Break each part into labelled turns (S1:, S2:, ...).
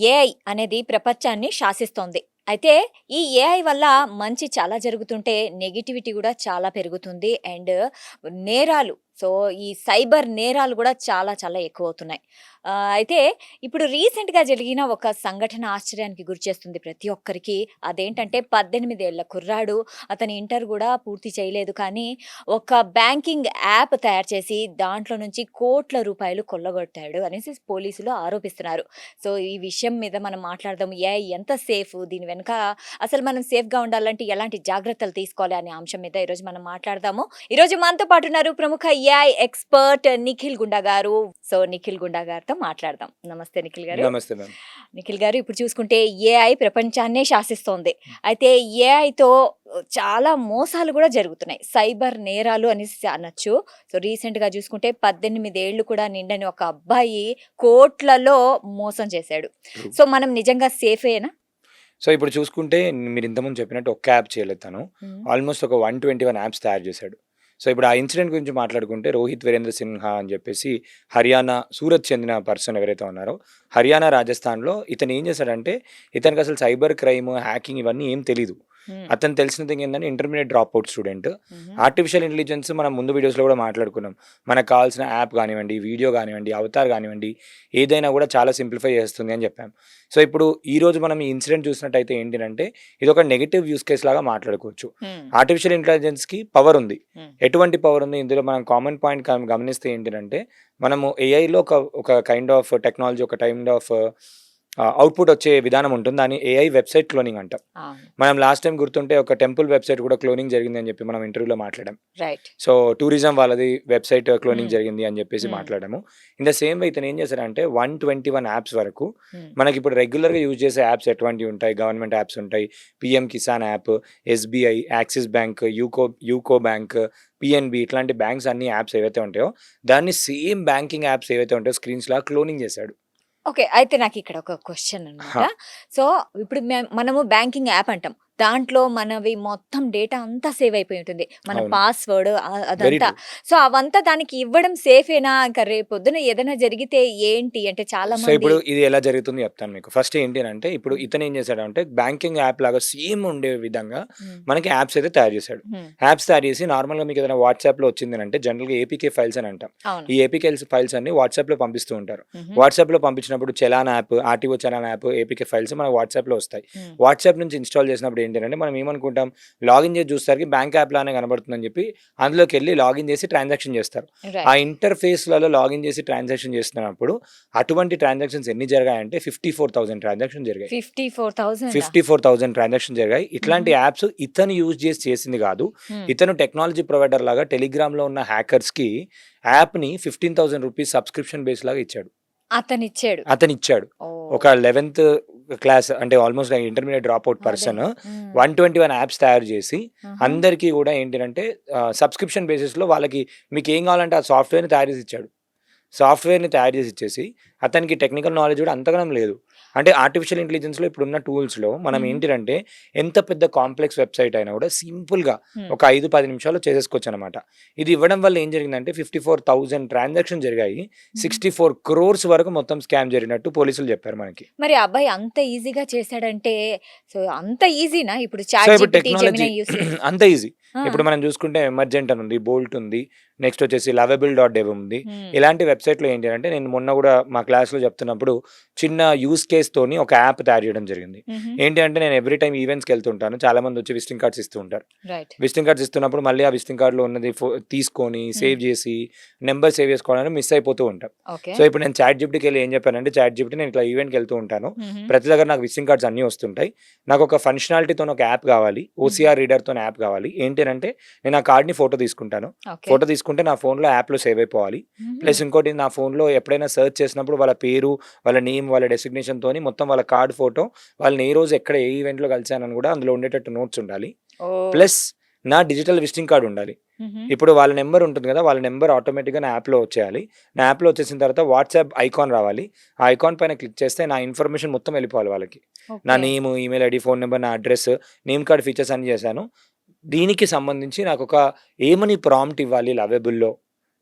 S1: AI అనేది ప్రపంచాన్ని శాసిస్తోంది. అయితే ఈ ఏఐ వల్ల మంచి చాలా జరుగుతుంటే, నెగటివిటీ గూడా చాలా పెరుగుతుంది. అండ్ నేరాలు సో, ఈ సైబర్ నేరాలు గూడా చాలా చాలా ఎక్కువవుతున్నాయి. అయితే ఇప్పుడు రీసెంట్‌గా జరిగిన ఒక సంఘటన ఆశ్చర్యానికి గురిచేస్తుంది ప్రతి ఒక్కరికి. అదేంటంటే 18 ఏళ్ల కుర్రాడు అతను ఇంటర్ గూడా పూర్తి చేయలేదు. కానీ ఒక బ్యాంకింగ్ యాప్ తయారు చేసి దాంట్లో నుంచి కోట్ల రూపాయలు కొల్లగొట్టాడు అనేసి పోలీసులు ఆరోపిస్తున్నారు. సో, ఈ విషయం మీద మనం మాట్లాడదాం. ఏఐ ఎంత సేఫ్? దీని వెనక అసలు మనం సేఫ్‌గా ఉండాలంటే ఎలాంటి జాగ్రత్తలు తీసుకోవాలి అనే అంశం మీద ఈరోజు మనం మాట్లాడదాము. ఈరోజు మనతో పాటు ఉన్నారు ప్రముఖ ఏఐ ఎక్స్‌పర్ట్ నిఖిల్ గుండా గారు. సో, నిఖిల్ గుండా గారితో మాట్లాడదాం. నమస్తే నిఖిల్ గారు.
S2: నమస్తే మ్యామ్.
S1: నిఖిల్ గారు ఇప్పుడు చూసుకుంటే ఏఐ ప్రపంచాన్నే శాసిస్తోంది. అయితే ఏఐతో చాలా మోసాలు గూడా జరుగుతున్నాయి. సైబర్ నేరాలు అనేసి అనొచ్చు. సో, రీసెంట్‌గా చూసుకుంటే 18 ఏళ్ళు కూడా నిండని ఒక అబ్బాయి కోట్లలో మోసం చేశాడు.
S2: ట్రూ.
S1: సో, మనం నిజంగా సేఫేనా?
S2: సో, ఇప్పుడు చూసుకుంటే మీరు ఇంతకుముందు చెప్పినట్టు ఒక్క యాప్ చేయలేదు తను.
S1: హ్మ్.
S2: ఆల్మోస్ట్ ఒక 121 యాప్స్ తయారు చేశాడు. సో, ఇప్పుడు ఆ ఇన్సిడెంట్ గురించి మాట్లాడుకుంటే రోహిత్ వీరేంద్ర సిన్హా అని చెప్పేసి హర్యానా, సూరత్ చెందిన పర్సన్ ఎవరైతే ఉన్నారో హర్యానా, రాజస్థాన్‌లో ఇతను ఏం చేశాడంటే ఇతనికి అసలు సైబర్ క్రైమ్, హ్యాకింగ్ ఇవన్నీ ఏం తెలీదు.
S1: హ్మ్.
S2: అతను తెలిసిన థింగ్ ఏంటంటే ఇంటర్మీడియేట్ డ్రాప్ అవుట్ స్టూడెంట్.
S1: హుహు.
S2: ఆర్టిఫిషియల్ ఇంటెలిజెన్స్ మనం ముందు వీడియోస్‌లో కూడా మాట్లాడుకున్నాం. మనకు కావాల్సిన యాప్ కానివ్వండి, వీడియో కానివ్వండి, అవతార్ కానివ్వండి, ఏదైనా కూడా చాలా సింప్లిఫై చేస్తుంది అని చెప్పాం. సో, ఇప్పుడు ఈరోజు మనం ఈ ఇన్సిడెంట్ చూసినట్టయితే ఏంటంటే ఇది ఒక నెగెటివ్ యూజ్ కేస్ లాగా మాట్లాడుకోవచ్చు.
S1: హ్మ్.
S2: ఆర్టిఫిషియల్ ఇంటెలిజెన్స్‌కి పవర్ ఉంది.
S1: హ్మ్.
S2: ఎటువంటి పవర్ ఉంది? ఇందులో మనం కామన్ పాయింట్ గమనిస్తే ఏంటంటే మనము ఏఐలో ఒక కైండ్ ఆఫ్ టెక్నాలజీ, ఒక కైండ్ ఆఫ్ అవుట్‌పుట్ వచ్చే విధానం ఉంటుంది. దాన్ని ఏఐ వెబ్‌సైట్ క్లోనింగ్ అంటాం.
S1: అవును.
S2: మనం లాస్ట్ టైమ్ గుర్తుంటే ఒక టెంపుల్ వెబ్‌సైట్ కూడా క్లోనింగ్ జరిగింది అని చెప్పి మనం ఇంటర్వ్యూలో మాట్లాడాం.
S1: రైట్.
S2: సో, టూరిజం వాళ్ళది వెబ్‌సైట్ క్లోనింగ్
S1: హ్మ్.
S2: జరిగింది అని చెప్పేసి
S1: హ్మ్.
S2: మాట్లాడాము. ఇన్ ద సేమ్ వే ఇతను ఏం చేశాడంటే 121 యాప్స్ వరకు
S1: హ్మ్.
S2: మనకిప్పుడు రెగ్యులర్‌గా యూజ్ చేసే యాప్స్ ఎటువంటివి ఉంటాయి? గవర్నమెంట్ యాప్స్ ఉంటాయి. PM Kisan app, SBI, axis bank, UCO bank, PNB ఇట్లాంటి బ్యాంక్స్ అన్ని యాప్స్ ఏవైతే ఉంటాయో దాన్ని సేమ్ బ్యాంకింగ్ యాప్స్ ఏవైతే ఉంటాయో స్క్రీన్స్‌లా క్లోనింగ్ చేశాడు.
S1: ఓకే. అయితే నాకిక్కడ ఒక క్వెషన్ అన్నమాట.
S2: హా!
S1: సో, ఇప్పుడు మనము బ్యాంకింగ్ యాప్ అంటాం. దాంట్లో మనవి మొత్తం డేటా అంతా సేవ్ అయిపోయి ఉంటుంది. మన
S2: అవును.
S1: పాస్‌వర్డ్
S2: వెరీ
S1: అదంతా.
S2: ట్రూ.
S1: సో, అవంతా దానికి ఇవ్వడం సేఫేనా? ఇంకా రేపొద్దున ఏదైనా జరిగితే ఏంటి? అంటే
S2: సో,
S1: చాలామంది
S2: ఇప్పుడు ఇది ఎలా జరుగుతుందో చెప్తాను మీకు. ఫస్ట్ ఏంటి అనంటే, ఇప్పుడు
S1: హ్మ్.
S2: ఇతనేం చేశాడంటే, బ్యాంకింగ్ యాప్ లాగా సేమ్ ఉండే విధంగా
S1: హ్మ్.
S2: మనకి యాప్స్ అయితే తయారు చేశాడు.
S1: హ్మ్.
S2: యాప్స్ తయారు చేసి నార్మల్‌గా మీకు ఏదైనా వాట్సాప్‌లో వచ్చిందనంటే, జనరల్‌గా ఏపీకే ఫైల్స్ అని అంటాం.
S1: అవును.
S2: ఈ ఏపీకే ఫైల్స్ అన్ని వాట్సాప్‌లో పంపిస్తూ ఉంటారు.
S1: హుహు.
S2: వాట్సాప్‌లో పంపించినప్పుడు challan app, RTO challan app, APK files మన వాట్సాప్‌లో వస్తాయి.
S1: హ్మ్.
S2: వాట్సాప్ నుంచి ఇన్‌స్టాల్ చేసినప్పుడు ఏంటి అనంటే, మనం ఏమనుకుంటాం, లాగిన్ చేసి చూసేసరికి బ్యాంక్ యాప్ లానే కనబడుతుందని చెప్పి, అందులోకెళ్ళి లాగిన్ చేసి ట్రాన్సాక్షన్ చేస్తారు. ఆ
S1: రైట్.
S2: ఇంటర్‌ఫేస్‌లలో లాగిన్ చేసి ట్రాన్సాక్షన్ చేస్తున్నప్పుడు అటువంటి ట్రాన్సాక్షన్స్ ఎన్ని జరిగాయంటే 54,000 ట్రాన్సాక్షన్ జరిగాయి.
S1: 54,000
S2: 54,000 ట్రాన్సాక్షన్ జరిగాయి.
S1: హుహు.
S2: ఇట్లాంటి యాప్స్ ఇతను యూజ్ చేసి చేసింది కాదు.
S1: హ్మ్.
S2: ఇతను టెక్నాలజీ ప్రొవైడర్ లాగా టెలిగ్రామ్‌లో ఉన్న హ్యాకర్స్‌కి యాప్‌ని ₹15,000 సబ్స్క్రిప్షన్ బేస్ లాగా ఇచ్చాడు.
S1: అతనిచ్చాడు.
S2: అతనిచ్చాడు.
S1: ఓహ్!
S2: ఒక 11థ్ క్లాస్ అంటే ఆల్మోస్ట్ ఇంటర్మీడియేట్ డ్రాప్ అవుట్
S1: అదే.
S2: పర్సన్
S1: హ్మ్.
S2: 121 యాప్స్ తయారు చేసి
S1: ఆహా!
S2: అందరికీ కూడా ఏంటంటే సబ్స్క్రిప్షన్ బేసిస్‌లో వాళ్ళకి మీకేం కావాలంటే ఆ సాఫ్ట్‌వేర్‌ని తయారు చేసి ఇచ్చాడు. సాఫ్ట్‌వేర్‌ని తయారు చేసి ఇచ్చేసి, అతనికి టెక్నికల్ నాలెడ్జ్ కూడా అంతగనం లేదు. అంటే ఆర్టిఫిషియల్ ఇంటెలిజెన్స్‌లో ఇప్పుడున్న టూల్స్‌లో మనం
S1: హుహు.
S2: ఏంటిదంటే, ఎంత పెద్ద కాంప్లెక్స్ వెబ్‌సైట్ అయినా కూడా సింపుల్‌గా
S1: హ్మ్.
S2: ఒక 5, 10 నిమిషాల్లో చేసేసుకోవచ్చనమాట. ఇది ఇవ్వడం వల్ల ఏం జరిగిందంటే 54,000 ట్రాన్సాక్షన్ జరిగాయి.
S1: హుహు.
S2: 64 క్రోర్స్ వరకు మొత్తం స్కామ్ జరిగినట్టు పోలీసులు చెప్పారు మనకి.
S1: మరి ఆ అబ్బాయి అంత ఈజీగా చేసాడంటే, సో, అంత ఈజీనా? ఇప్పుడు
S2: సో,
S1: చాట్
S2: ఇప్పుడు
S1: జీపీటీ,
S2: టెక్నాలజీ
S1: జెమినై యూజ్ చేసి
S2: అంత ఈజీ.
S1: ఆ!
S2: ఇప్పుడు మనం చూసుకుంటే ఎమర్జెంట్ అని ఉంది, బోల్ట్ ఉంది, నెక్స్ట్ వచ్చేసి లవబుల్.dev ఉంది.
S1: హ్మ్.
S2: ఇలాంటి వెబ్‌సైట్‌లో ఏంటి అంటే నేను మొన్న కూడా మా క్లాస్‌లో చెప్తున్నప్పుడు చిన్న యూజ్ కేస్‌తోని ఒక యాప్ తయారు చేయడం జరిగింది.
S1: హుహు.
S2: ఏంటి అంటే నేను ఎవ్రీ టైమ్ ఈవెంట్స్‌కి వెళ్తుంటాను. చాలామంది వచ్చి విజిటింగ్ కార్డ్స్ ఇస్తూ ఉంటారు.
S1: రైట్.
S2: విజిటింగ్ కార్డ్స్ ఇస్తున్నప్పుడు మళ్ళీ ఆ విజిటింగ్ కార్డ్‌లో ఉన్నది తీసుకొని
S1: హ్మ్.
S2: సేవ్ చేసి నంబర్ సేవ్ చేసుకోవడానికి మిస్ అయిపోతూ ఉంటాం.
S1: ఓకే.
S2: సో, ఇప్పుడు నేను చాట్ జీపీటీకెళ్ళి ఏం చెప్పానంటే, చాట్ జీపీటీ నేను ఇట్లా ఈవెంట్‌కి వెళ్తూ ఉంటాను.
S1: హుహు.
S2: ప్రతి దగ్గర నాకు విజిటింగ్ కార్డ్స్ అన్నీ వస్తుంటాయి. నాకొక ఫంక్షనాలిటీతోని ఒక యాప్ కావాలి.
S1: హుహు.
S2: ఓసీఆర్ రీడర్‌తోని యాప్ కావాలి. ఏంటి అనంటే నేను ఆ కార్డ్‌ని ఫోటో తీసుకుంటాను.
S1: ఓకే.
S2: ఫోటో తీసుకుంటే నా ఫోన్‌లో యాప్‌లో సేవ్ అయిపోవాలి.
S1: హుహు.
S2: ప్లస్ ఇంకోటి నా ఫోన్‌లో ఎప్పుడైనా సెర్చ్ చేసినప్పుడు వాళ్ళ పేరు, వాళ్ళ నేమ్, వాళ్ళ డెసిగ్నేషన్‌తోని మొత్తం వాళ్ళ కార్డ్ ఫోటో, వాళ్ళని ఏ రోజు ఎక్కడ ఏ ఈవెంట్‌లో కలిసానని కూడా అందులో ఉండేటట్టు నోట్స్ ఉండాలి.
S1: ఓహ్!
S2: ప్లస్ నా డిజిటల్ విజిటింగ్ కార్డ్ ఉండాలి.
S1: హుహు.
S2: ఇప్పుడు వాళ్ళ నంబర్ ఉంటుంది కదా! వాళ్ళ నంబర్ ఆటోమేటిక్‌గా నా యాప్‌లో వచ్చేయాలి. నా యాప్‌లో వచ్చేసిన తర్వాత వాట్సాప్ ఐకాన్ రావాలి. ఆ ఐకాన్ పైన క్లిక్ చేస్తే నా ఇన్ఫర్మేషన్ మొత్తం వెళ్ళిపోవాలి వాళ్ళకి. నా
S1: ఓకే.
S2: నేము, ఈమెయిల్ ఐడీ, ఫోన్ నంబర్, నా అడ్రెస్, నేమ్ కార్డ్ ఫీచర్స్ అన్నీ చేశాను. దీనికి సంబంధించి నాకొక ఏమని ప్రాంప్ట్ ఇవ్వాలి లవబుల్‌లో,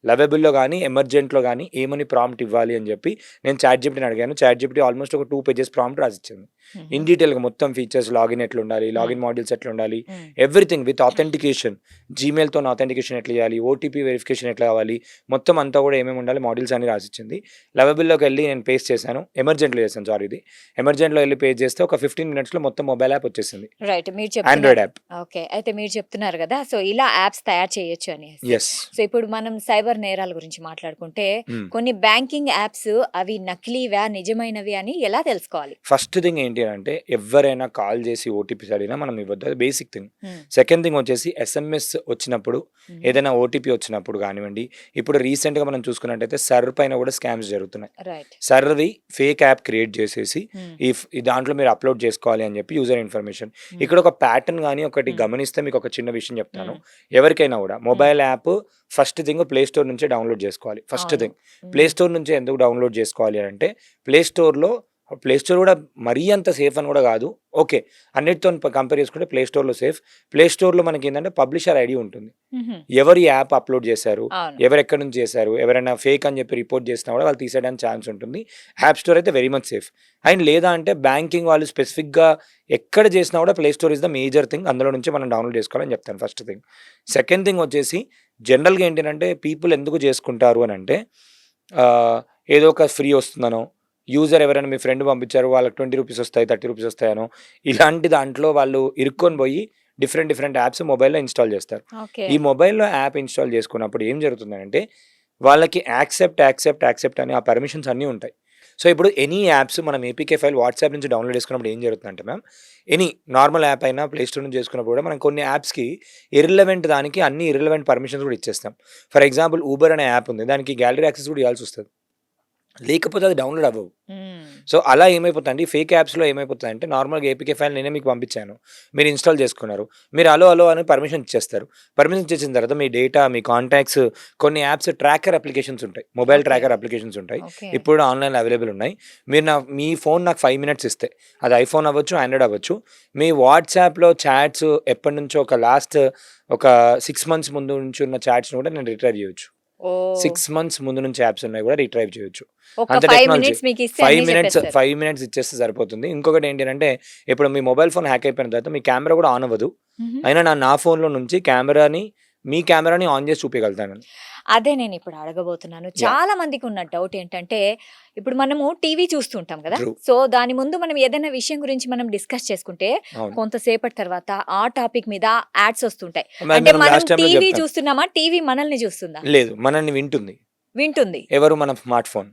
S2: లవబుల్‌లో గానీ, ఎమర్జెంట్‌లో గానీ ఏమని ప్రాంప్ట్ ఇవ్వాలి అని చెప్పి నేను చాట్‌జిపిటిని అడిగాను. చాట్‌జిపిటి ఆల్మోస్ట్ ఒక 2 పేజెస్ ప్రాంప్ట్ రాసిచ్చింది.
S1: హుహు.
S2: ఇన్ డీటెయిల్‌గా మొత్తం ఫీచర్స్, లాగిన్ ఎట్లుండాలి,
S1: హ్మ్.
S2: లాగిన్ మాడ్యూల్స్ ఎట్లుండాలి,
S1: హ్మ్.
S2: Everything with authentication. జీమెయిల్‌తోని ఆథెంటికేషన్ ఎట్లా చేయాలి, ఓటీపీ వెరిఫికేషన్ ఎట్లా కావాలి, మొత్తం అంతా కూడా ఏమేమి ఉండాలి మాడ్యూల్స్ అన్ని రాసిచ్చింది. లవబుల్‌లోకెళ్ళి నేను పేస్ట్ చేశాను. ఎమర్జెంట్‌లో చేశాను సారీ ఇది. ఎమర్జెంట్‌లో ఎళ్లి పేస్ట్ చేస్తే ఒక 15 మినిట్స్‌లో మొత్తం మొబైల్ యాప్ వచ్చేసింది.
S1: రైట్. మీరు
S2: ఆండ్రాయిడ్
S1: చెప్తున్నారు.
S2: యాప్.
S1: ఓకే. అయితే మీరు చెప్తున్నారు గదా! సో, ఇలా యాప్స్ తయారు చేయొచ్చు అనేసి.
S2: యెస్.
S1: సో, ఇప్పుడు మనం సైబర్ నేరాల గురించి మాట్లాడుకుంటే,
S2: హ్మ్.
S1: కొన్ని బ్యాంకింగ్ యాప్స్ అవి నకిలీవా, నిజమైనవి అని ఎలా తెలుసుకోవాలి?
S2: ఫస్ట్ థింగ్ ఏంటి అంటే ఎవ్వరైనా కాల్ చేసి ఓటీపీస్ అడిగినా మనం ఇవ్వద్దు. అది బేసిక్ థింగ్.
S1: హ్మ్.
S2: సెకండ్ థింగ్ వచ్చేసి ఎస్ఎంఎస్ వచ్చినప్పుడు,
S1: హుహు.
S2: ఏదైనా ఓటీపీ వచ్చినప్పుడు కానివ్వండి, ఇప్పుడు రీసెంట్‌గా మనం చూసుకున్నట్టయితే సర్ పైన కూడా స్కామ్స్ జరుగుతున్నాయి.
S1: రైట్.
S2: సర్‌ది ఫేక్ యాప్ క్రియేట్ చేసేసి
S1: హ్మ్.
S2: ఈ దాంట్లో మీరు అప్‌లోడ్ చేసుకోవాలి అని చెప్పి యూజర్ ఇన్ఫర్మేషన్.
S1: హ్మ్.
S2: ఇక్కడ ఒక ప్యాటర్న్ గాని ఒకటి
S1: హ్మ్.
S2: గమనిస్తే మీకు ఒక చిన్న విషయం చెప్తాను.
S1: హ్మ్.
S2: ఎవరికైనా కూడా
S1: హ్మ్.
S2: Mobile app first thing play store నుంచే డౌన్‌లోడ్ చేసుకోవాలి. ఫస్ట్
S1: అవును.
S2: థింగ్. ప్లే
S1: హ్మ్.
S2: స్టోర్ నుంచే ఎందుకు డౌన్‌లోడ్ చేసుకోవాలి అంటే ప్లే స్టోర్ కూడా మరీ అంత సేఫ్ అని కూడా కాదు. ఓకే. అన్నిటితోని కంపేర్ చేసుకుంటే ప్లే స్టోర్‌లో సేఫ్. ప్లే స్టోర్‌లో మనకేందంటే పబ్లిషర్ ఐడీ ఉంటుంది.
S1: హుహు.
S2: ఎవరు ఈ యాప్ అప్‌లోడ్ చేశారు,
S1: అవును.
S2: ఎవరెక్కడి నుంచి చేశారు, ఎవరైనా ఫేక్ అని చెప్పి రిపోర్ట్ చేసినా కూడా వాళ్ళు తీసేయడానికి ఛాన్స్ ఉంటుంది. యాప్ స్టోర్ అయితే వెరీ మచ్ సేఫ్. అండ్ లేదా అంటే బ్యాంకింగ్ వాళ్ళు స్పెసిఫిక్‌గా ఎక్కడ చేసినా కూడా play store is the major thing. అందులో నుంచి మనం డౌన్‌లోడ్ చేసుకోవాలని చెప్తాను ఫస్ట్ థింగ్. సెకండ్ థింగ్ వచ్చేసి జనరల్‌గా ఏంటంటే పీపుల్ ఎందుకు చేసుకుంటారు అనంటే ఏదో ఒక ఫ్రీ వస్తుందనో, యూజర్ ఎవరైనా మీ ఫ్రెండ్ పంపించారు వాళ్ళకి ₹20 వస్తాయి, ₹30 వస్తాయనో, ఇలాంటి దాంట్లో వాళ్ళు ఇరుక్కొని పోయి డిఫరెంట్ డిఫరెంట్ యాప్స్ మొబైల్‌లో ఇన్‌స్టాల్ చేస్తారు.
S1: ఓకే.
S2: ఈ మొబైల్‌లో యాప్ ఇన్‌స్టాల్ చేసుకున్నప్పుడు ఏం జరుగుతుందనంటే వాళ్ళకి యాక్సెప్ట్ అని ఆ పర్మిషన్స్ అన్నీ ఉంటాయి. సో, ఇప్పుడు ఎనీ యాప్స్ మనం ఏపీకే ఫైల్ వాట్సాప్ నుంచి డౌన్‌లోడ్ చేసుకున్నప్పుడు ఏం జరుగుతుందంటే మ్యామ్, ఎనీ నార్మల్ యాప్ అయినా ప్లే స్టోర్ నుంచి చేసుకున్నప్పుడు కూడా మనం కొన్ని యాప్స్‌కి దానికి అన్ని ఇర్రెలెవెంట్ పర్మిషన్స్ కూడా ఇచ్చేస్తాం. ఫర్ ఎగ్జాంపుల్ ఊబర్ అనే యాప్ ఉంది. దానికి గ్యాలరీ యాక్సెస్ కూడా ఇయ్యాల్సొస్తది. లేకపోతే అది డౌన్‌లోడ్ అవ్వవు.
S1: హ్మ్.
S2: సో, అలా ఏమైపోతుందంటే ఈ ఫేక్ యాప్స్‌లో ఏమైపోతదంటే నార్మల్‌గా ఏపీకే ఫైల్ నేనే మీకు పంపించాను. మీరు ఇన్‌స్టాల్ చేసుకున్నారు. మీరు హలో అని పర్మిషన్ ఇచ్చేస్తారు. పర్మిషన్ ఇచ్చేసిన తర్వాత మీ డేటా, మీ కాంటాక్ట్స్, కొన్ని యాప్స్ ట్రాకర్ అప్లికేషన్స్ ఉంటాయి. Mobile
S1: okay.
S2: ట్రాకర్ అప్లికేషన్స్ ఉంటాయి.
S1: ఓకే.
S2: ఇప్పుడు ఆన్‌లైన్‌లో అవైలబుల్ ఉన్నాయి. మీరు మీ ఫోన్ నాకు 5 మినిట్స్ ఇస్తే, అది ఐఫోన్ అవ్వచ్చు, ఆండ్రాయిడ్ అవ్వచ్చు. మీ వాట్సాప్‌లో చాట్స్ ఎప్పటినుంచో ఒక 6 మంత్స్ ముందు నుంచి ఉన్న చాట్స్‌ని కూడా నేను రిట్రైవ్ చేయొచ్చు.
S1: ఓహ్!
S2: 6 మంత్స్ ముందు నుంచి యాప్స్ ఉన్నాయి కూడా రిట్రైవ్ చేయొచ్చు.
S1: ఒక
S2: అంత
S1: 5
S2: టెక్నాలజీ.
S1: మినిట్స్ మీకిస్తే అన్నీ చెప్పేస్తారు.
S2: 5 మినిట్స్ ఇచ్చేస్తే సరిపోతుంది. ఇంకొకటి ఏంటంటే ఇప్పుడు మీ మొబైల్ ఫోన్ హ్యాక్ అయిపోయిన తర్వాత మీ కెమెరా కూడా ఆన్ అవ్వదు.
S1: హుహు.
S2: అయినా నా ఫోన్‌లో నుంచి మీ కెమెరాని ఆన్ చేసి చూపియగలుగుతాను.
S1: అదే నేనిప్పుడు అడగబోతున్నాను.
S2: యాహ్!
S1: చాలా మందికున్న డౌట్ ఏంటంటే, ఇప్పుడు మనము టీవీ చూస్తుంటాం గదా!
S2: ట్రూ.
S1: సో, దాని ముందు మనం ఏదైనా విషయం గురించి మనం డిస్కస్ చేసుకుంటే,
S2: అవును.
S1: కొంతసేపటి తర్వాత ఆ టాపిక్ మీద యాడ్స్ ఒస్తుంటాయి.
S2: మరి
S1: అంటే
S2: మనం
S1: మనం
S2: లాస్ట్ టైమ్‌లో
S1: టీవీ
S2: చెప్పాం.
S1: చూస్తున్నామా? టీవీ మనల్ని చూస్తుందా?
S2: లేదు. మనల్ని వింటుంది.
S1: వింటుంది.
S2: ఎవరు? మన స్మార్ట్ ఫోన్.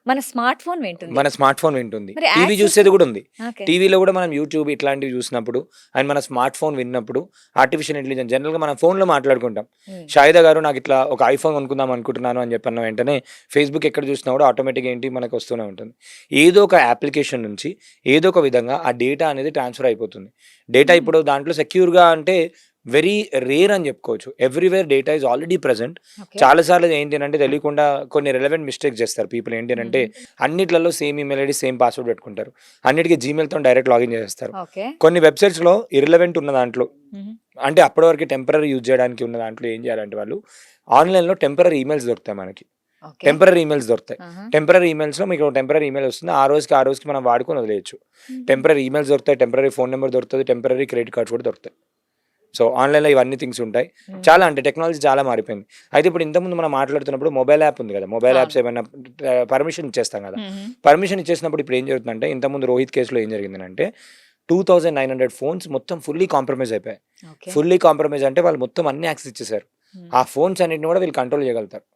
S1: మన స్మార్ట్ ఫోన్ వింటుంది.
S2: మన స్మార్ట్ ఫోన్ వింటుంది.
S1: మరి
S2: టీవీ
S1: యాడ్స్
S2: చూసేది కూడా ఉంది.
S1: ఓకే.
S2: టీవీలో కూడా మనం యూట్యూబ్ ఇట్లాంటివి చూసినప్పుడు అండ్ మన స్మార్ట్ ఫోన్ విన్నప్పుడు ఆర్టిఫిషియల్ ఇంటెలిజెన్స్ జనరల్‌గా మనం ఫోన్‌లో మాట్లాడుకుంటాం.
S1: హ్మ్.
S2: షాహిదా గారు నాకు ఇట్లా ఒక ఐఫోన్ కొనుక్కుందాం అనుకుంటున్నాను అని చెప్పన్న వెంటనే ఫేస్‌బుక్ ఎక్కడ చూసినా కూడా ఆటోమేటిక్‌గా ఏంటి మనకు వస్తూనే ఉంటుంది. ఏదో ఒక అప్లికేషన్ నుంచి ఏదో ఒక విధంగా ఆ డేటా అనేది ట్రాన్స్‌ఫర్ అయిపోతుంది. డేటా
S1: హుహు.
S2: ఇప్పుడు దాంట్లో సెక్యూర్‌గా అంటే వెరీ రేర్ అని చెప్పుకోవచ్చు. Everywhere data is already present.
S1: Okay.
S2: చాలా సార్లు ఏంటి అనంటే తెలియకుండా కొన్ని రిలవెంట్ మిస్టేక్స్ చేస్తారు పీపుల్. ఏంటి అనంటే
S1: హుహు.
S2: అన్నిట్లలో same email ID, same password పెట్టుకుంటారు. అన్నిటికి జీమెయిల్‌తోని డైరెక్ట్ లాగిన్ చేసేస్తారు.
S1: ఓకే.
S2: కొన్ని వెబ్‌సైట్స్‌లో ఇర్రెలవెంట్ ఉన్న దాంట్లో
S1: హుహు.
S2: అంటే అప్పటి వరకు టెంపరరీ యూజ్ చేయడానికి ఉన్న దాంట్లో ఏం చేయాలంటే వాళ్ళు ఆన్‌లైన్‌లో టెంపరరీ ఈమెయిల్స్ దొరుకుతాయి మనకి.
S1: ఓకే.
S2: టెంపరరీ ఈమెయిల్స్ దొరుకుతాయి.
S1: ఆహా!
S2: టెంపరరీ ఈమెయిల్స్‌లో మీకు టెంపరరీ ఈమెయిల్ వస్తుంది. ఆ రోజుకి మనం వాడుకొని వదిలేయొచ్చు.
S1: హుహు.
S2: టెంపరరీ ఈమెయిల్స్ దొరుకుతాయి. టెంపరరీ ఫోన్ నంబర్ దొరుకుతది. టెంపరరీ క్రెడిట్ కార్డ్స్ కూడా దొరుకుతాయి. సో, ఆన్‌లైన్‌లో ఇవన్నీ థింగ్స్ ఉంటాయి.
S1: హ్మ్.
S2: చాలా అంటే టెక్నాలజీ చాలా మారిపోయింది. అయితే ఇప్పుడు ఇంతకుముందు మనం మాట్లాడుతున్నప్పుడు మొబైల్ యాప్ ఉంది కదా! మొబైల్
S1: అవును.
S2: యాప్స్ ఏమైనా పర్మిషన్ ఇచ్చేస్తాం కదా!
S1: హుహు.
S2: పర్మిషన్ ఇచ్చేసినప్పుడు ఇప్పుడు ఏం జరుగుతుందంటే ఇంతకుముందు రోహిత్ కేస్‌లో ఏం జరిగిందనంటే 2900 ఫోన్స్ మొత్తం ఫుల్లీ కాంప్రమైజ్ అయిపోయాయి.
S1: ఓకే.
S2: ఫుల్లీ కాంప్రమైజ్ అంటే వాళ్ళు మొత్తం అన్ని యాక్సెస్ ఇచ్చేసారు.
S1: హ్మ్.
S2: ఆ ఫోన్స్ అన్నిటిని కూడా వీళ్ళు కంట్రోల్ చేయగలుగుతారు.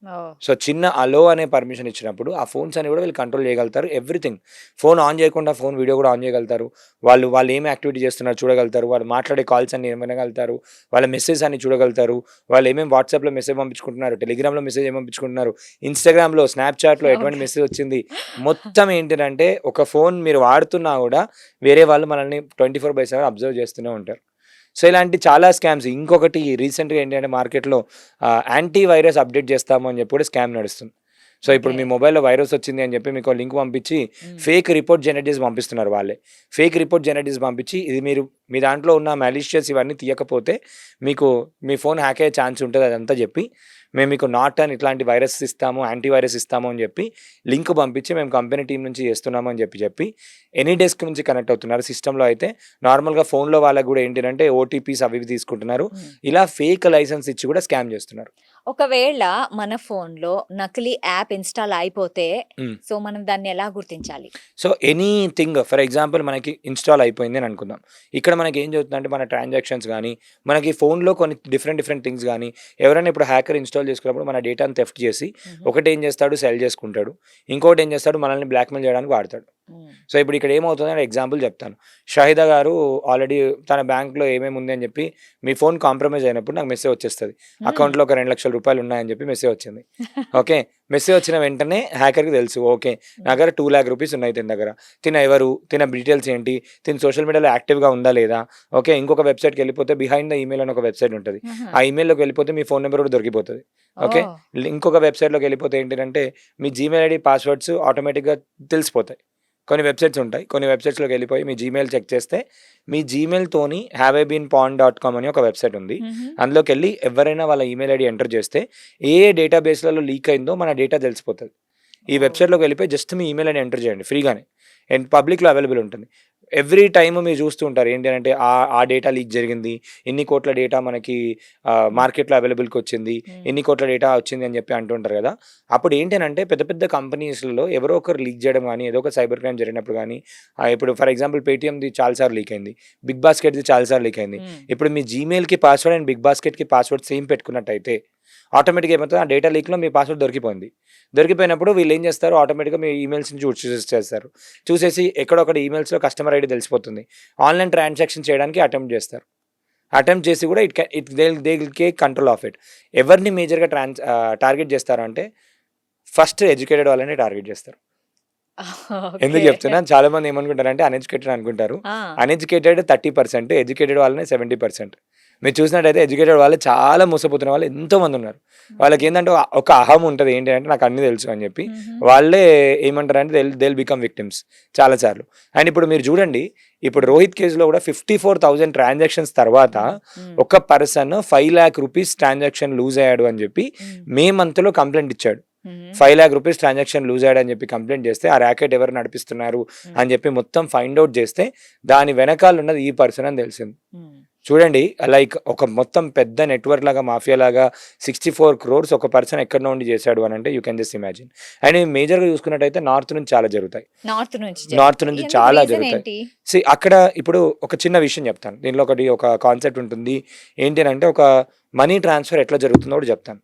S1: ఓహ్!
S2: సో, చిన్న అలో అనే పర్మిషన్ ఇచ్చినప్పుడు ఆ ఫోన్స్ అన్ని కూడా వీళ్ళు కంట్రోల్ చేయగలుగుతారు. ఎవ్రీథింగ్. ఫోన్ ఆన్ చేయకుండా ఫోన్ వీడియో కూడా ఆన్ చేయగలుగుతారు. వాళ్ళు ఏమి యాక్టివిటీ చేస్తున్నారో చూడగలుగుతారు. వాళ్ళు మాట్లాడే కాల్స్ అన్ని వినగలుగుతారు. వాళ్ళ మెసేజ్ అన్ని చూడగలుగుతారు. వాళ్ళు ఏమేమి వాట్సాప్‌లో మెసేజ్ పంపించుకుంటున్నారు, టెలిగ్రామ్‌లో మెసేజ్ ఏం పంపించుకుంటున్నారు, ఇన్‌స్టాగ్రామ్‌లో, స్నాప్‌చాట్‌లో ఎటువంటి
S1: ఓకే.
S2: మెసేజ్ వచ్చింది. మొత్తం ఏంటిదంటే ఒక ఫోన్ మీరు వాడుతున్నా కూడా వేరే వాళ్ళు మనల్ని 24/7 అబ్జర్వ్ చేస్తూనే ఉంటారు. సో, ఇలాంటి చాలా స్కామ్స్. ఇంకొకటి రీసెంట్‌గా ఏంటంటే మార్కెట్‌లో యాంటీ వైరస్ అప్డేట్ చేస్తాము అని చెప్పి కూడా స్కామ్ నడుస్తుంది. సో, ఇప్పుడు
S1: ఓకే.
S2: మీ మొబైల్‌లో వైరస్ వచ్చింది అని చెప్పి మీకో లింక్ పంపించి
S1: హ్మ్.
S2: ఫేక్ రిపోర్ట్ జనరేట్ చేసి పంపిస్తున్నారు వాళ్ళే. ఫేక్ రిపోర్ట్ జనరేట్ చేసి పంపించి ఇది మీరు మీ దాంట్లో ఉన్న మాలిషియస్ ఇవన్నీ తీయకపోతే మీకు మీ ఫోన్ హ్యాక్ అయ్యే ఛాన్స్ ఉంటది అదంతా చెప్పి మేము మీకు నార్టన్ ఇట్లాంటి వైరస్ ఇస్తాము, యాంటీవైరస్ ఇస్తాము అని చెప్పి లింక్ పంపించి మేము కంపెనీ టీం నుంచి చేస్తున్నాము అని చెప్పి ఎనీ డెస్క్ నుంచి కనెక్ట్ అవుతున్నారు. సిస్టంలో అయితే నార్మల్గా ఫోన్లో వాళ్ళకి కూడా ఏంటంటే ఓటీపీస్ అవి ఇవి తీసుకుంటున్నారు. ఇలా ఫేక్ లైసెన్స్ ఇచ్చి కూడా స్కామ్ చేస్తున్నారు.
S1: ఒకవేళ మన ఫోన్లో నకిలీ యాప్ ఇన్స్టాల్ అయిపోతే
S2: మ్మ్.
S1: సో మనం దాన్ని ఎలా గుర్తించాలి?
S2: సో ఎనీథింగ్ ఫర్ ఎగ్జాంపుల్ మనకి ఇన్స్టాల్ అయిపోయింది అని అనుకుందాం. ఇక్కడ మనకి ఏం జరుగుతుందంటే మన ట్రాన్సాక్షన్స్ కానీ మనకి ఫోన్లో కొన్ని డిఫరెంట్ థింగ్స్ కానీ ఎవరైనా ఇప్పుడు హ్యాకర్ ఇన్స్టాల్ చేసుకున్నప్పుడు మన డేటాను థెఫ్ట్ చేసి ఒకటి ఏం చేస్తాడు, సెల్ చేసుకుంటాడు. ఇంకోటి ఏం చేస్తాడు, మనల్ని బ్లాక్మెయిల్ చేయడానికి వాడతాడు. సో ఇప్పుడు ఇక్కడ ఏమవుతుందని ఎగ్జాంపుల్ చెప్తాను. షాహిదా గారు ఆల్రెడీ తన బ్యాంక్లో ఏమేమి ఉంది అని చెప్పి మీ ఫోన్ కాంప్రమైజ్ అయినప్పుడు నాకు మెసేజ్ వచ్చేస్తుంది. అకౌంట్లో ఒక 2 లక్షల రూపాయలు ఉన్నాయని చెప్పి మెసేజ్ వచ్చింది. ఓకే, మెసేజ్ వచ్చిన వెంటనే హ్యాకర్కి తెలుసు, ఓకే నా దగ్గర 2 lakh రూపీస్ ఉన్నాయి తిన దగ్గర, తిన ఎవరు, తిన డీటెయిల్స్ ఏంటి, తిన సోషల్ మీడియాలో యాక్టివ్గా ఉందా లేదా. ఓకే, ఇంకొక వెబ్సైట్కి వెళ్ళిపోతే బిహైండ్ ద ఈమెయిల్ అని ఒక వెబ్సైట్ ఉంటుంది. ఆ ఈమెయిల్లోకి వెళ్ళిపోతే మీ ఫోన్ నెంబర్ కూడా దొరికిపోతుంది. ఓకే, ఇంకొక వెబ్సైట్లోకి వెళ్ళిపోతే ఏంటంటే మీ జీమెయిల్ ఐడి పాస్వర్డ్స్ ఆటోమేటిక్గా తెలిసిపోతాయి. కొన్ని వెబ్సైట్స్ ఉంటాయి, కొన్ని వెబ్సైట్స్లోకి వెళ్ళిపోయి మీ జీమెయిల్ చెక్ చేస్తే మీ జీమెయిల్తోని haveibeenpawn.com అని ఒక వెబ్సైట్ ఉంది. అందులోకి వెళ్ళి ఎవరైనా వాళ్ళ ఈమెయిల్ ఐడి ఎంటర్ చేస్తే ఏ డేటాబేస్లలో లీక్ అయిందో మన డేటా తెలిసిపోతుంది. ఈ వెబ్సైట్లోకి వెళ్ళిపోయి జస్ట్ మీ ఈమెయిల్ ఐడి ఎంటర్ చేయండి ఫ్రీగానే, అండ్ పబ్లిక్లో అవైలబుల్ ఉంటుంది. ఎవ్రీ టైమ్ మీరు చూస్తూ ఉంటారు ఏంటి అంటే ఆ డేటా లీక్ జరిగింది, ఇన్ని కోట్ల డేటా మనకి మార్కెట్లో అవైలబుల్కి వచ్చింది, ఇన్ని కోట్ల డేటా వచ్చింది అని చెప్పి అంటుంటారు కదా. అప్పుడు ఏంటంటే పెద్ద పెద్ద కంపెనీస్లలో ఎవరో ఒకరు లీక్ చేయడం కానీ ఏదో ఒక సైబర్ క్రైమ్ జరిగినప్పుడు కానీ, ఇప్పుడు ఫర్ ఎగ్జాంపుల్ పేటిఎంది చాలాసార్లు లీక్ అయింది, బిగ్ బాస్కెట్ది చాలాసార్లు లీక్ అయింది. ఇప్పుడు మీ జీమెయిల్కి పాస్వర్డ్ అండ్ బిగ్ బాస్కెట్కి పాస్వర్డ్ సేమ్ పెట్టుకున్నట్టయితే ఆటోమేటిక్గా ఏమవుతుంది, ఆ డేటా లీక్లో మీ పాస్వర్డ్ దొరికిపోయినప్పుడు వీళ్ళు ఏం చేస్తారు, ఆటోమేటిక్గా మీ ఈమెయిల్స్ని చూసేస్తారు. చూసేసి ఎక్కడొక్కడ ఈమెయిల్స్లో కస్టమర్ ఐడి తెలిసిపోతుంది. ఆన్లైన్ ట్రాన్సాక్షన్ చేయడానికి అటెంప్ట్ చేసి కూడా they will control of it. ఎవరిని మేజర్గా టార్గెట్ చేస్తారు అంటే ఫస్ట్ ఎడ్యుకేటెడ్ వాళ్ళని టార్గెట్ చేస్తారు. ఎందుకు చెప్తున్నా, చాలా మంది ఏమనుకుంటారు అంటే అన్ఎడ్యుకేటెడ్ అనుకుంటారు. అన్ఎడ్యుకేటెడ్ 30%, ఎడ్యుకేటెడ్ వాళ్ళనే 70%. మీరు చూసినట్టయితే ఎడ్యుకేటెడ్ వాళ్ళు చాలా మోసపోతున్న వాళ్ళు ఎంతోమంది ఉన్నారు. వాళ్ళకి ఏంటంటే ఒక అహం ఉంటుంది, ఏంటి అంటే నాకు అన్ని తెలుసు అని చెప్పి వాళ్ళే ఏమంటారు అంటే దే బికమ్ విక్టిమ్స్ చాలాసార్లు. అండ్ ఇప్పుడు మీరు చూడండి, ఇప్పుడు రోహిత్ కేసులో కూడా 54,000 ట్రాన్సాక్షన్స్ తర్వాత ఒక person 5 lakh rupees transaction lose అయ్యాడు అని చెప్పి మే మంత్లో కంప్లైంట్ ఇచ్చాడు. 5 lakh రూపీస్ ట్రాన్సాక్షన్ లూజ్ అయ్యాడు అని చెప్పి కంప్లైంట్ చేస్తే ఆ ర్యాకెట్ ఎవరు నడిపిస్తున్నారు అని చెప్పి మొత్తం ఫైండ్ అవుట్ చేస్తే దాని వెనకాల ఉన్నది ఈ పర్సన్ అని తెలిసింది. చూడండి, లైక్ ఒక మొత్తం పెద్ద నెట్వర్క్ లాగా, మాఫియా లాగా 64 crores ఒక పర్సన్ ఎక్కడ నుండి చేశాడు అని అంటే you can just imagine. And మేజర్గా చూసుకున్నట్టయితే నార్త్ నుంచి చాలా జరుగుతాయి, నార్త్ నుంచి చాలా జరుగుతాయి. అక్కడ ఇప్పుడు ఒక చిన్న విషయం చెప్తాను, దీనిలో ఒక కాన్సెప్ట్ ఉంటుంది. ఏంటి అంటే ఒక మనీ ట్రాన్స్ఫర్ ఎట్లా జరుగుతుందో కూడా చెప్తాను.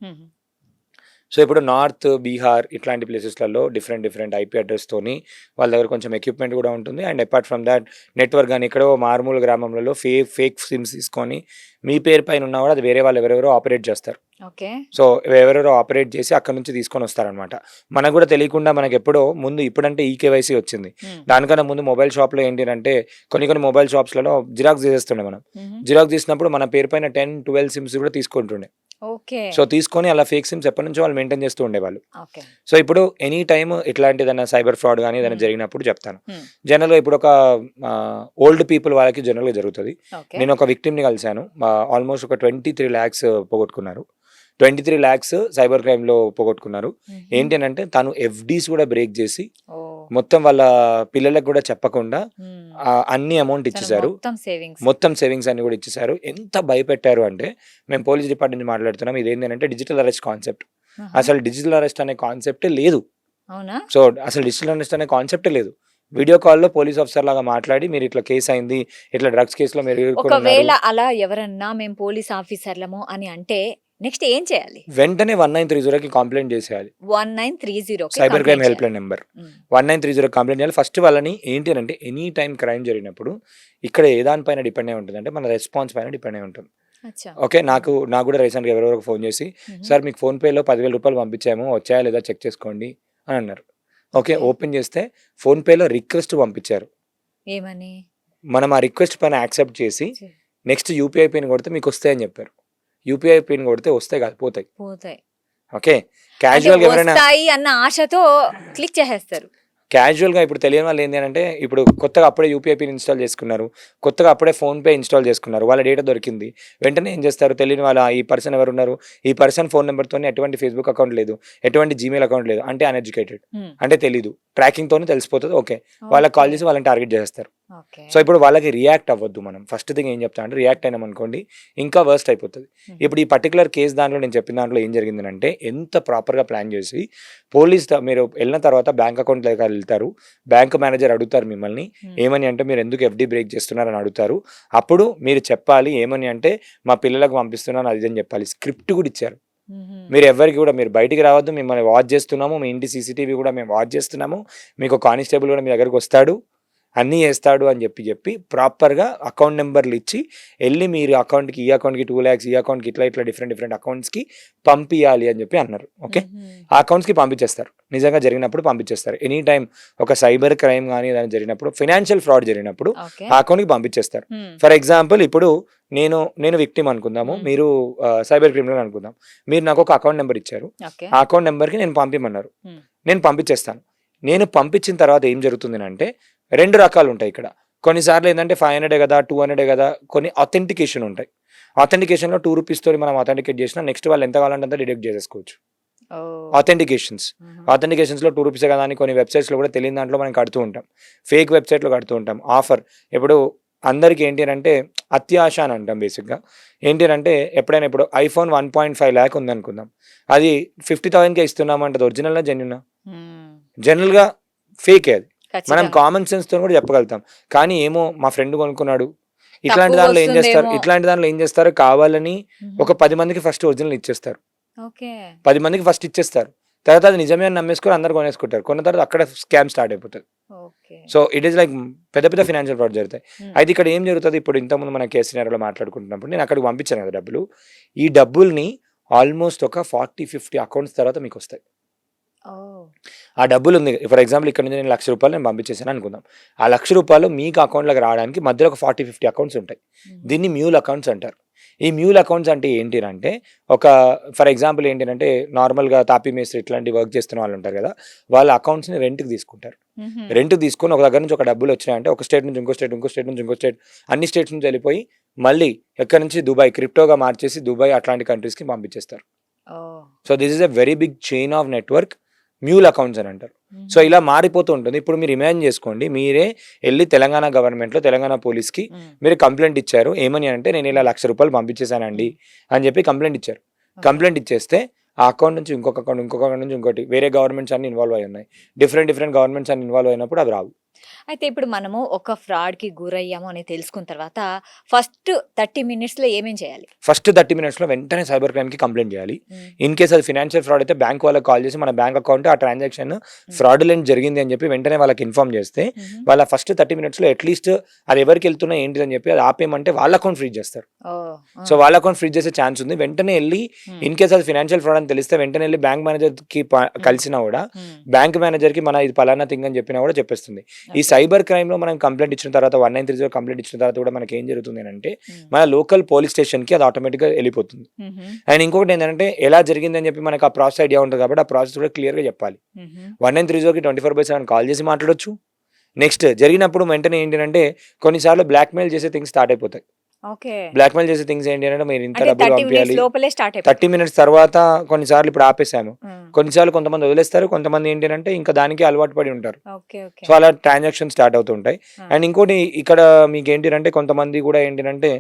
S2: సో ఇప్పుడు నార్త్, బీహార్ ఇట్లాంటి ప్లేసెస్లలో డిఫరెంట్ ఐపీ అడ్రస్తోని వాళ్ళ దగ్గర కొంచెం ఎక్విప్మెంట్ కూడా ఉంటుంది. And apart from that network కానీ ఎక్కడో మారుమూల గ్రామంలో ఫేక్ సిమ్స్ తీసుకొని మీ పేరు పైన ఉన్నా కూడా అది వేరే వాళ్ళు ఎవరెవరో ఆపరేట్ చేస్తారు. సో ఎవరెవరో ఆపరేట్ చేసి అక్కడ నుంచి తీసుకొని వస్తారనమాట. మనకు కూడా తెలియకుండా మనకి ఎప్పుడో ముందు, ఇప్పుడంటే ఈకేవైసీ వచ్చింది, దానికన్నా ముందు మొబైల్ షాప్లో ఏంటి అంటే కొన్ని మొబైల్ షాప్స్లలో జిరాక్స్ తీసేస్తుండే. మనం జిరాక్స్ తీసినప్పుడు మన పేరు పైన 10-12 సిమ్స్ కూడా తీసుకుంటుండే. సో తీసుకొని అలా ఫేక్ సిమ్స్ ఎప్పటి నుంచో వాళ్ళు మెయింటైన్ చేస్తూ ఉండేవాళ్ళు. సో ఇప్పుడు ఎనీ టైమ్ ఇట్లాంటి ఏదైనా సైబర్ ఫ్రాడ్ కానీ ఏదైనా జరిగినప్పుడు చెప్తాను. జనరల్గా ఇప్పుడు ఒక ఓల్డ్ పీపుల్ వాళ్ళకి జనరల్గా జరుగుతుంది. నేను ఒక విక్టిమ్ని కలిశాను, ఆల్మోస్ట్ ఒక 23 lakhs పోగొట్టుకున్నారు. 23 lakhs సైబర్ క్రైమ్లో పోగొట్టుకున్నారు. ఏంటి అంటే తను ఎఫ్డీస్ కూడా బ్రేక్ చేసి మొత్తం వాళ్ళ పిల్లలకు కూడా చెప్పకుండా అన్ని అమౌంట్ ఇచ్చేసారు, మొత్తం సేవింగ్స్ అన్ని కూడా ఇచ్చేసారు. ఎంత భయపెట్టారు అంటే, మేము పోలీస్ డిపార్ట్మెంట్ నుంచి మాట్లాడుతున్నాం, ఇదేంటంటే డిజిటల్ అరెస్ట్ కాన్సెప్ట్. అసలు డిజిటల్ అరెస్ట్ అనే కాన్సెప్టే లేదు. సో అసలు డిజిటల్ అరెస్ట్ అనే కాన్సెప్టే లేదు. వీడియో కాల్లో పోలీస్ ఆఫీసర్ లాగా మాట్లాడి మీరు ఇట్లా కేసు అయింది, ఇట్లా డ్రగ్స్ కేసులో మీరు
S1: ఒకవేళ అలా ఎవరన్నా మేము పోలీస్ ఆఫీసర్లము అని అంటే నెక్స్ట్ ఏం చేయాలి?
S2: వెంటనే 1930కి కంప్లైంట్ చేసేయాలి.
S1: 1930
S2: cyber crime help line number 1930 complaint చేయాలి. ఫస్ట్ వాళ్ళని ఏంటి అంటే ఎనీ టైం క్రైమ్ జరిగినప్పుడు ఇక్కడ ఏ దానిపైన డిపెండ్ అయి ఉంటుంది అంటే మన రెస్పాన్స్ పైన డిపెండ్ అయి ఉంటుంది. ఓకే, నాకు కూడా రీసెంట్గా ఎవరెవరో ఫోన్ చేసి, సార్ మీకు ఫోన్పేలో 10,000 రూపాయలు పంపించాము, వచ్చాయా లేదా చెక్ చేసుకోండి అని అన్నారు. ఓకే, ఓపెన్ చేస్తే ఫోన్పేలో రిక్వెస్ట్ పంపించారు.
S1: ఏమని? మనం
S2: ఆ రిక్వెస్ట్ పైన యాక్సెప్ట్ చేసి నెక్స్ట్ యూపీఐ పిన్ కొడితే మీకు వస్తాయని చెప్పారు. యూపీఐ పిన్ కొడితే వస్తాయి కాదు, పోతాయి. ఓకే, క్యాజువల్ గా ఎవరైనా
S1: అన్న ఆశతో క్లిక్ చేసేస్తారు.
S2: క్యాజువల్‌గా ఇప్పుడు తెలియని వాళ్ళు ఏంది అనంటే, ఇప్పుడు కొత్తగా అప్పుడే యూపీఐ పిన్ ఇన్‌స్టాల్ చేసుకున్నారు. కొత్తగా అప్పుడే ఫోన్‌పే ఇన్‌స్టాల్ చేసుకున్నారు. వాళ్ళ డేటా దొరికింది. వెంటనే ఏం చేస్తారు, తెలియని వాళ్ళ ఈ పర్సన్ ఎవరున్నారు, ఈ పర్సన్ ఫోన్ నంబర్‌తోని ఎటువంటి ఫేస్‌బుక్ అకౌంట్ లేదు, ఎటువంటి జీమెయిల్ అకౌంట్ లేదు. అంటే అన్‌ఎడ్యుకేటెడ్.
S1: హ్మ్.
S2: అంటే తెలీదు. ట్రాకింగ్‌తోనే తెలిసిపోతది. ఓకే. వాళ్ళకి కాల్
S1: ఓకే.
S2: చేసి వాళ్ళని టార్గెట్ చేసేస్తారు.
S1: ఓకే.
S2: సో, ఇప్పుడు వాళ్ళకి రియాక్ట్ అవ్వద్దు మనం. ఫస్ట్ థింగ్ ఏం చెప్తా అంటే, రియాక్ట్ అయినామనుకోండి ఇంకా వర్స్ట్ అయిపోతది. ఇప్పుడు ఈ పర్టిక్యులర్ కేస్ దాంట్లో నేను చెప్పిన దాంట్లో ఏం జరిగిందనంటే, ఎంత ప్రాపర్‌గా ప్లాన్ చేసి మీరు ఎళ్ళిన తర్వాత బ్యాంక్ అకౌంట్ దగ్గర వెళ్తారు. బ్యాంక్ మేనేజర్ అడుగుతారు మిమ్మల్ని.
S1: హ్మ్.
S2: ఏమని అంటే, మీరు ఎందుకు ఎఫ్‌డి బ్రేక్ చేస్తున్నారని అడుగుతారు. అప్పుడు మీరు చెప్పాలి ఏమని అంటే, మా పిల్లలకు పంపిస్తున్నాను అది ఇది అని చెప్పాలి. స్క్రిప్ట్ కూడా ఇచ్చారు.
S1: హుహు.
S2: మీరు ఎవ్వరికి కూడా మీరు బయటికి రావద్దు. మిమ్మల్ని వాచ్ చేస్తున్నాము. మీ ఇంటి సీసీటీవీ కూడా మేము వాచ్ చేస్తున్నాము. మీకు కానిస్టేబుల్ కూడా మీ దగ్గరికి వస్తాడు. అన్నీ చేస్తాడు అని చెప్పి ప్రాపర్‌గా అకౌంట్ నంబర్‌లు ఇచ్చి ఎళ్లి మీరు అకౌంట్‌కి ఈ అకౌంట్‌కి 2 లాక్స్ ఈ అకౌంట్‌కి ఇట్లా డిఫరెంట్ అకౌంట్స్‌కి పంపియాలి అని చెప్పి అన్నారు. ఓకే.
S1: హుహు.
S2: ఆ అకౌంట్స్‌కి పంపించేస్తారు. నిజంగా జరిగినప్పుడు పంపించేస్తారు. ఎనీ టైమ్ ఒక సైబర్ క్రైమ్ గాని ఏదైనా జరిగినప్పుడు, ఫైనాన్షియల్ ఫ్రాడ్ జరిగినప్పుడు
S1: ఓకే.
S2: ఆ అకౌంట్‌కి పంపించేస్తారు.
S1: హ్మ్.
S2: ఫర్ ఎగ్జాంపుల్ ఇప్పుడు నేను విక్టిమ్ అనుకుందాము.
S1: హ్మ్.
S2: మీరు సైబర్ క్రిమినల్ అనుకుందాం. మీరు నాకు ఒక అకౌంట్ నంబర్ ఇచ్చారు.
S1: ఓకే.
S2: ఆ అకౌంట్ నంబర్‌కి నేను పంపిమన్నారు.
S1: హ్మ్.
S2: నేను పంపించేస్తాను. నేను పంపించిన తర్వాత ఏం జరుగుతుందనంటే 2 రకాలుంటాయి ఇక్కడ. కొన్నిసార్లు ఏందంటే 500 గదా! 200 గదా! కొన్ని అథెంటికేషన్ ఉంటాయి. అథెంటికేషన్‌లో రూ. 2 తోని మనం అథెంటికేట్ చేసినా నెక్స్ట్ వాళ్ళు ఎంత కావాలంటే అంత డిడక్ట్ చేసేసుకోవచ్చు.
S1: ఓహ్!
S2: అథెంటికేషన్స్.
S1: హుహు.
S2: అథెంటికేషన్స్‌లో రూ. 2 కదా! అని కొన్ని వెబ్‌సైట్స్‌లో కూడా తెలియని దాంట్లో మనం కడుతూ ఉంటాం. ఫేక్ వెబ్‌సైట్‌లో కడుతూ ఉంటాం. ఆఫర్ ఇప్పుడు అందరికి ఏంటి అనంటే అత్యాశ అని అంటాం బేసిక్‌గా. ఏంటి అనంటే ఎప్పుడైనా ఇప్పుడు ఐఫోన్ 1.5 లాక్ ఉందనుకుందాం. అది 50,000కే ఇస్తున్నామంటే అది ఒరిజినలా? జెన్యూనా?
S1: హ్మ్.
S2: జనరల్‌గా ఫేకే అది. మనం
S1: ఖచ్చితంగా.
S2: కామన్ సెన్స్‌తోని కూడా చెప్పగలుగుతాం. కానీ ఏమో మా ఫ్రెండ్ కొనుక్కున్నాడు.
S1: తక్కువొస్తుందేమో.
S2: ఇట్లాంటి దాంట్లో ఏం చేస్తారు కావాలని
S1: హుహు.
S2: ఒక 10 మందికి ఫస్ట్ ఒరిజినల్ ఇచ్చేస్తారు.
S1: ఓకే.
S2: 10 మందికి ఫస్ట్ ఇచ్చేస్తారు. తర్వాత అది నిజమే అని నమ్మేసుకొని అందరూ కొనేసుకుంటారు. కొన్న తర్వాత అక్కడ స్కామ్ స్టార్ట్ అయిపోతది.
S1: Okay.
S2: So, it is like పెద్ద ఫైనాన్షియల్ ఫ్రాడ్ జరుగుతాయి.
S1: హ్మ్.
S2: అయితే ఇక్కడ ఏం జరుగుతది, ఇప్పుడు ఇంతకుముందు మన కేస్ సినారియోలో మాట్లాడుకుంటున్నప్పుడు నేను అక్కడికి పంపించాను కదా డబ్బులు. ఈ డబ్బుల్ని ఆల్మోస్ట్ ఒక 40, 50 అకౌంట్స్ తర్వాత మీకొస్తాయి.
S1: ఓహ్!
S2: ఆ డబ్బులుంది. ఫర్ ఎగ్జాంపుల్ ఇక్కడ నుంచి నేను రూ. 1,00,000 నేను పంపించేసాను అనుకుందాం. ఆ రూ. 1,00,000 మీకు అకౌంట్‌లోకి రావడానికి మధ్యలో ఒక 40, 50 అకౌంట్స్ ఉంటాయి.
S1: హుహు.
S2: దీన్ని మ్యూల్ అకౌంట్స్ అంటారు. ఈ మ్యూల్ అకౌంట్స్ అంటే ఏంటినంటే ఒక ఫర్ ఎగ్జాంపుల్ ఏంటినంటే నార్మల్‌గా తాపీ మేస్త్రి ఇట్లాంటి వర్క్ చేస్తున్న వాళ్ళు ఉంటారు కదా! వాళ్ళ అకౌంట్స్‌ని రెంట్‌కి తీసుకుంటారు.
S1: హుహు.
S2: రెంట్‌కి తీసుకొని ఒక దగ్గర నుంచి ఒక డబ్బులొచ్చినాయంటే ఒక స్టేట్ నుంచి ఇంకో స్టేట్, ఇంకో స్టేట్ నుంచి ఇంకో స్టేట్ అన్ని స్టేట్స్ నుంచి వెళ్ళిపోయి మళ్ళీ ఎక్కడి నుంచి దుబాయ్ క్రిప్టోగా మార్చేసి దుబాయ్ అట్లాంటి కంట్రీస్‌కి పంపించేస్తారు.
S1: Oh!
S2: So, this is a very big chain of network mule accounts అని అంటారు. సో,
S1: హుహు.
S2: ఇలా మారిపోతూ ఉంటుంది. ఇప్పుడు మీరు ఇమాజిన్ చేసుకోండి. మీరే ఎళ్లి తెలంగాణ గవర్నమెంట్‌లో తెలంగాణ పోలీస్‌కి
S1: హ్మ్.
S2: మీరు కంప్లెయింట్ ఇచ్చారు. ఏమని అంటే నేను ఇలా
S1: హ్మ్.
S2: రూ. 1,00,000 పంపించేసానండి
S1: హ్మ్.
S2: అని చెప్పి కంప్లెయింట్ ఇచ్చారు.
S1: ఓకే.
S2: కంప్లెయింట్ ఇచ్చేస్తే ఆ అకౌంట్ నుంచి ఇంకొక అకౌంట్, ఇంకొక అకౌంట్ నుంచి ఇంకోటి వేరే గవర్నమెంట్స్ అన్నీ ఇన్వాల్వ్ అయ్యి ఉన్నాయి. డిఫరెంట్ గవర్నమెంట్స్ అన్నీ ఇన్వాల్వ్ అయినప్పుడు అవి రావు.
S1: అయితే ఇప్పుడు మనము ఒక ఫ్రాడ్‌కి గురయ్యాము అని తెలుసుకున్న తర్వాత ఫస్ట్ 30 మినిట్స్‌లో ఏమేం చేయాలి?
S2: ఫస్ట్ 30 మినిట్స్‌లో వెంటనే సైబర్ క్రైమ్‌కి కంప్లెయింట్ చేయాలి.
S1: హ్మ్.
S2: ఇన్ కేస్ అది ఫైనాన్షియల్ ఫ్రాడ్ అయితే బ్యాంక్ వాళ్ళకి కాల్ చేసి మన బ్యాంక్ అకౌంట్ ఆ ట్రాన్సాక్షన్
S1: హ్మ్.
S2: ఫ్రాడులెంట్ జరిగింది అని చెప్పి వెంటనే వాళ్ళకి ఇన్ఫార్మ్ చేస్తే
S1: హుహు.
S2: వాళ్ళ ఫస్ట్ 30 మినిట్స్‌లో అట్‌లీస్ట్ అది ఎవరికెళ్తున్నా ఏంటిదని చెప్పి అది ఆపేయమంటే వాళ్ళ అకౌంట్ ఫ్రీజ్ చేస్తారు.
S1: ఓహ్!
S2: సో,
S1: ఆ!
S2: వాళ్ళ అకౌంట్ ఫ్రీజ్ చేసే ఛాన్స్ ఉంది. వెంటనే ఎళ్లి
S1: హ్మ్.
S2: ఇన్ కేస్ అది ఫైనాన్షియల్ ఫ్రాడ్ అని తెలిస్తే వెంటనే ఎళ్లి బ్యాంక్ మేనేజర్‌కి
S1: హ్మ్.
S2: కలిసినా కూడా
S1: హ్మ్.
S2: బ్యాంక్ మేనేజర్‌కి మన ఇది పలానా థింగ్ అని చెప్పినా కూడా చెప్పేస్తుంది. ఈ
S1: ఓకే.
S2: సైబర్ క్రైమ్‌లో మనం కంప్లెయింట్ ఇచ్చిన తర్వాత 1930 కంప్లెయింట్ ఇచ్చిన తర్వాత కూడా మనకేం జరుగుతుంది అనంటే
S1: హ్మ్.
S2: మన లోకల్ పోలీస్ స్టేషన్‌కి అది ఆటోమేటిక్‌గా ఎళ్ళిపోతుంది.
S1: హుహు.
S2: అండ్ ఇంకొకటి ఏంటంటే ఎలా జరిగిందని చెప్పి మనకు ఆ ప్రాసెస్ ఐడియా ఉంటది కాబట్టి ఆ ప్రాసెస్ కూడా క్లియర్‌గా చెప్పాలి.
S1: హుహు.
S2: 1930కి 24/7 కాల్ చేసి మాట్లాడొచ్చు. నెక్స్ట్ జరిగినప్పుడు వెంటనే ఏంటంటే కొన్నిసార్లు బ్లాక్‌మెయిల్ చేసే థింగ్స్ స్టార్ట్ అయిపోతాయి.
S1: ఓకే.
S2: బ్లాక్‌మెయిల్ చేసే థింగ్స్ ఏంటి అంటే మీరు ఇంత
S1: అంటే
S2: డబ్బులు
S1: 30 మినిట్స్
S2: పంపియాలి.
S1: లోపలే స్టార్ట్
S2: 30
S1: అయిపోతాయి.
S2: మినిట్స్ తర్వాత కొన్నిసార్లు ఇప్పుడు ఆపేసాము.
S1: హ్మ్.
S2: కొన్నిసార్లు కొంతమంది వదిలేస్తారు. కొంతమంది ఏంటి అనంటే ఇంకా దానికే అలవాటు పడి ఉంటారు.
S1: ఓకే. ఓకే.
S2: సో, అలా ట్రాన్సాక్షన్స్ స్టార్ట్ అవుతూ ఉంటాయి.
S1: ఆ!
S2: అండ్ ఇంకోటి ఇక్కడ మీకేంటినంటే కొంతమంది కూడా ఏంటినంటే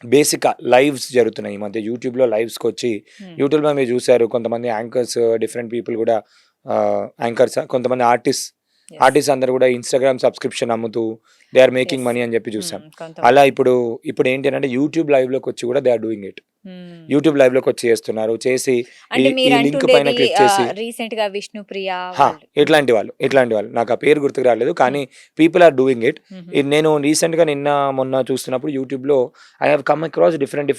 S2: బేసిక్‌గా లైవ్స్ జరుగుతున్నాయి. ఈ మధ్య యూట్యూబ్‌లో లైవ్స్‌కొచ్చి
S1: హ్మ్.
S2: యూట్యూబ్‌లో మీరు చూసారు కొంతమంది యాంకర్స్ డిఫరెంట్ పీపుల్ కూడా యాంకర్సా కొంతమంది
S1: యెస్.
S2: ఆర్టిస్ట్ అందరూ కూడా ఇన్‌స్టాగ్రామ్ సబ్స్క్రిప్షన్ అమ్ముతూ they are making
S1: yes.
S2: Money అని చెప్పి చూసాం.
S1: హ్మ్.
S2: అలా
S1: కొంతమంది.
S2: ఇప్పుడు ఏంటి అనంటే యూట్యూబ్ లైవ్‌లోకొచ్చి కూడా దే ఆర్ డూయింగ్ ఇట్.
S1: హ్మ్.
S2: యూట్యూబ్ లైవ్‌లోకొచ్చి చేస్తున్నారు. చేసి ఈ
S1: అంటే
S2: ఈ లింక్ పైన
S1: మీరంటుండేది
S2: క్లిక్ చేసి
S1: రీసెంట్‌గా 'విష్ణుప్రియ'
S2: హా!
S1: వాళ్ళు. హ్మ్. హ్మ్.
S2: ఇట్లాంటి వాళ్ళు. నాకు ఆ పేరు గుర్తుకు రాలేదు.
S1: హ్మ్.
S2: కానీ పీపుల్ ఆర్ డూయింగ్ ఇట్.
S1: హుహు.
S2: నేను రీసెంట్‌గా మొన్న చూస్తున్నప్పుడు యూట్యూబ్‌లో I have come across different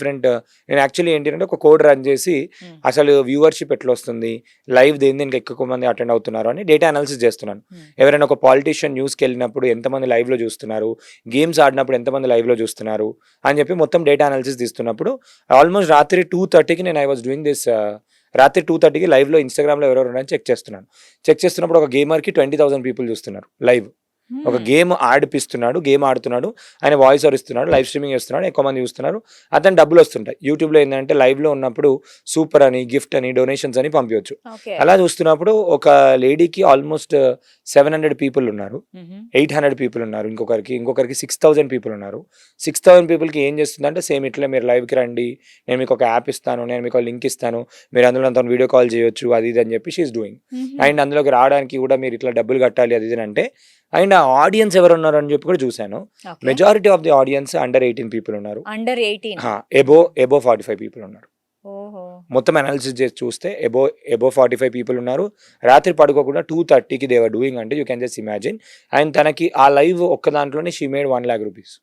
S2: నేను యాక్చువల్లీ ఏంటి అంటే ఒక కోడ్ రన్ చేసి
S1: హ్మ్.
S2: అసలు వ్యూవర్‌షిప్ ఎట్లొస్తుంది? లైవ్ దేనికి ఎక్కువ మంది అటెండ్ అవుతున్నారు అని డేటా అనాలిసిస్ చేస్తున్నాను.
S1: హ్మ్.
S2: ఎవరైనా ఒక పాలిటీషియన్ న్యూస్‌కెళ్ళినప్పుడు ఎంతమంది లైవ్‌లో చూస్తున్నారు? గేమ్స్ ఆడినప్పుడు ఎంతమంది లైవ్‌లో చూస్తున్నారు? అని చెప్పి మొత్తం డేటా అనాలిసిస్ తీస్తున్నప్పుడు ఆల్మోస్ట్ రాత్రి 2:30కి నేను ఐ వాస్ డూయింగ్ దిస్ రాత్రి 2:30కి లైవ్లో ఇన్స్టాగ్రామ్లో ఎవరెవరు ఉన్నారని చెక్ చేస్తున్నాను. చెక్ చేస్తున్నప్పుడు ఒక గేమర్కి 20,000 పీపుల్ చూస్తున్నారు లైవ్. ఒక గేమ్ ఆడిపిస్తున్నాడు, గేమ్ ఆడుతున్నాడు, ఆయన వాయిస్ ఓవర్ ఇస్తున్నాడు, లైవ్ స్ట్రీమింగ్ చేస్తున్నాడు, ఎక్కువ మంది చూస్తున్నారు, అతను డబ్బులు వస్తుంటాయి. యూట్యూబ్లో ఏంటంటే లైవ్లో ఉన్నప్పుడు సూపర్ అని, గిఫ్ట్ అని, డొనేషన్స్ అని పంపించవచ్చు. అలా చూస్తున్నప్పుడు ఒక లేడీకి ఆల్మోస్ట్ 700 పీపుల్ ఉన్నారు, 800 పీపుల్ ఉన్నారు, ఇంకొకరికి 6,000 పీపుల్ ఉన్నారు. 6,000 పీపుల్కి ఏం చేస్తుందంటే సేమ్ ఇట్లా మీరు లైవ్కి రండి, నేను మీకు ఒక యాప్ ఇస్తాను, నేను మీకు లింక్ ఇస్తాను, మీరు అందులో అంత వీడియో కాల్ చేయొచ్చు, అది ఇది అని చెప్పి షీఈస్ డూయింగ్. అండ్ అందులోకి రావడానికి కూడా మీరు ఇట్లా డబ్బులు కట్టాలి అది ఇది అంటే. అండ్ ఆ ఆడియన్స్ ఎవరు ఉన్నారు అని చెప్పి కూడా చూశాను. Majority of the audience under 18 people ఉన్నారు,
S1: అండర్ 18
S2: ఎబో 45 పీపుల్ ఉన్నారు. మొత్తం అనాలిసిస్ చేసి చూస్తే ఎబో 45 పీపుల్ ఉన్నారు. రాత్రి పడుకోకుండా 2:30కి దే వర్ డూయింగ్ అంటే you can just imagine. And తనకి ఆ లైవ్ ఒక్క దాంట్లోనే she made 1 lakh rupees.